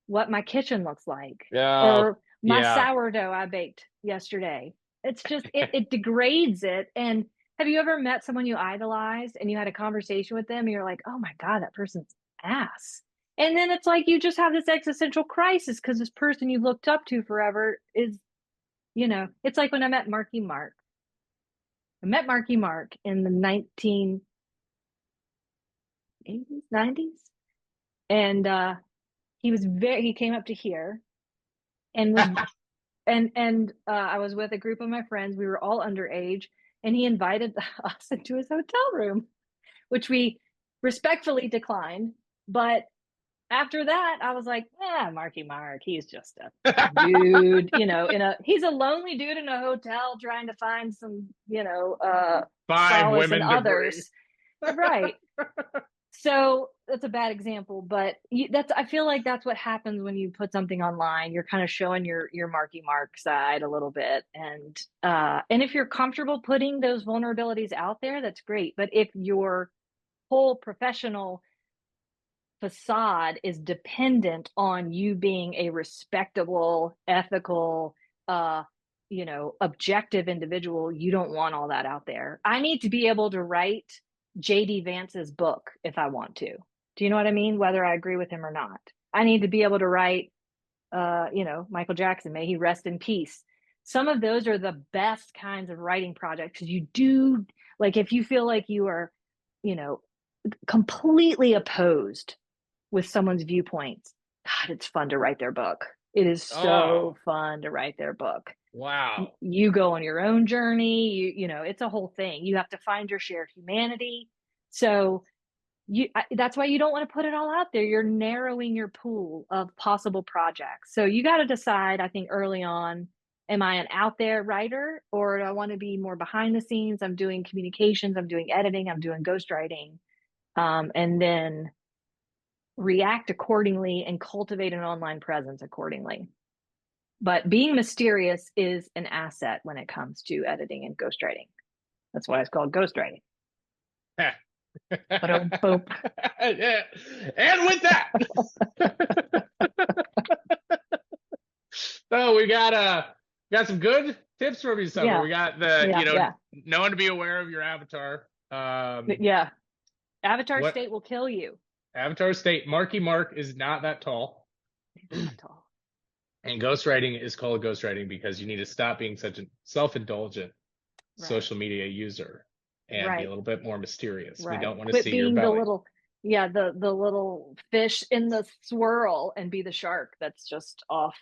what my kitchen looks like Yeah. or my Yeah. sourdough I baked yesterday. It's just it degrades it. And have you ever met someone you idolized and you had a conversation with them and you're like, oh my God, that person's ass. And then it's like you just have this existential crisis because this person you looked up to forever is, it's like when I met Marky Mark. I met Marky Mark in the 1980s, 90s. And he came up to here and was I was with a group of my friends. We were all underage, and he invited us into his hotel room, which we respectfully declined. But after that, I was like, Marky Mark, he's just a dude, he's a lonely dude in a hotel trying to find some, Five solace in women to bring. others. Right. So that's a bad example, but I feel like that's what happens when you put something online. You're kind of showing your Marky Mark side a little bit, and if you're comfortable putting those vulnerabilities out there, that's great. But if your whole professional facade is dependent on you being a respectable, ethical, objective individual, you don't want all that out there. I need to be able to write JD Vance's book if I want to. Do you know what I mean? Whether I agree with him or not. I need to be able to write Michael Jackson, may he rest in peace. Some of those are the best kinds of writing projects because you do, like, if you feel like you are, you know, completely opposed with someone's viewpoints, God, it's fun to write their book. It is Oh, so fun to write their book. wow. You go on your own journey. It's a whole thing. You have to find your share of humanity. So that's why you don't want to put it all out there. You're narrowing your pool of possible projects. So you got to decide, I think, early on, am I an out there writer or do I want to be more behind the scenes? I'm doing communications, I'm doing editing, I'm doing ghostwriting. And then react accordingly and cultivate an online presence accordingly. But being mysterious is an asset when it comes to editing and ghostwriting. That's why it's called ghostwriting. Boop. Yeah. And with that, so we got some good tips from you, Summer. Yeah. We got the Yeah. knowing to be aware of your avatar. Yeah. Avatar What state will kill you. avatar state? Marky Mark is not that tall. Not tall. And ghostwriting is called ghostwriting because you need to stop being such a self-indulgent Right. social media user and be Right. a little bit more mysterious. We Right. don't want to Quit see your being the belly. little, yeah, the little fish in the swirl and be the shark that's just off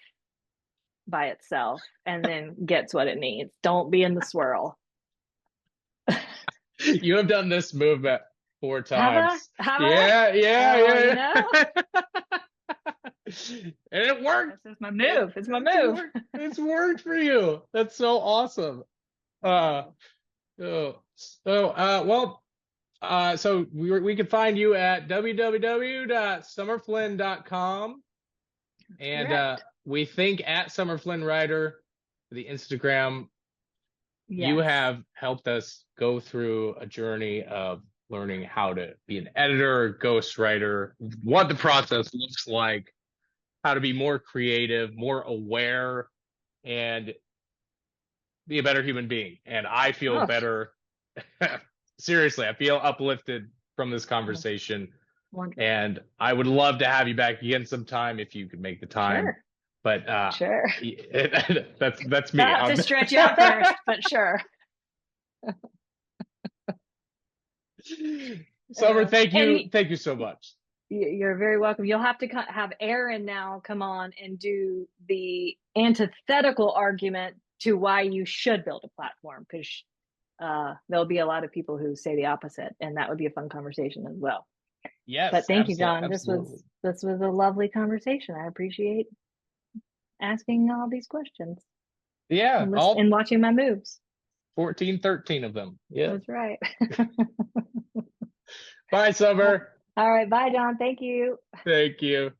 by itself and then gets what it needs. Don't be in the swirl. You have done this movement 4 times. Have Yeah, I? yeah, Oh, yeah. you know? And it worked. This is my move. It's my It's move. it's worked for you. That's so awesome. So we can find you at www.summerflynn.com, and we think at Summer Flynn Writer, the Instagram. You Yes. have helped us go through a journey of learning how to be an editor, ghostwriter, what the process looks like, how to be more creative, more aware, and be a better human being. And I feel Oh, better. Seriously, I feel uplifted from this conversation. wonderful. And I would love to have you back again sometime if you could make the time. Sure. But Sure. that's me. I'll have to stretch out first, but sure. Summer, thank you so much. You're very welcome. You'll have to have Aaron now come on and do the antithetical argument to why you should build a platform, because there'll be a lot of people who say the opposite, and that would be a fun conversation as well. Yes, but thank you, John. absolutely. This was a lovely conversation. I appreciate asking all these questions. Yeah, and watching my moves. 13 of them. Yeah, that's right. Bye, Summer. All right, bye, John. Thank you. Thank you.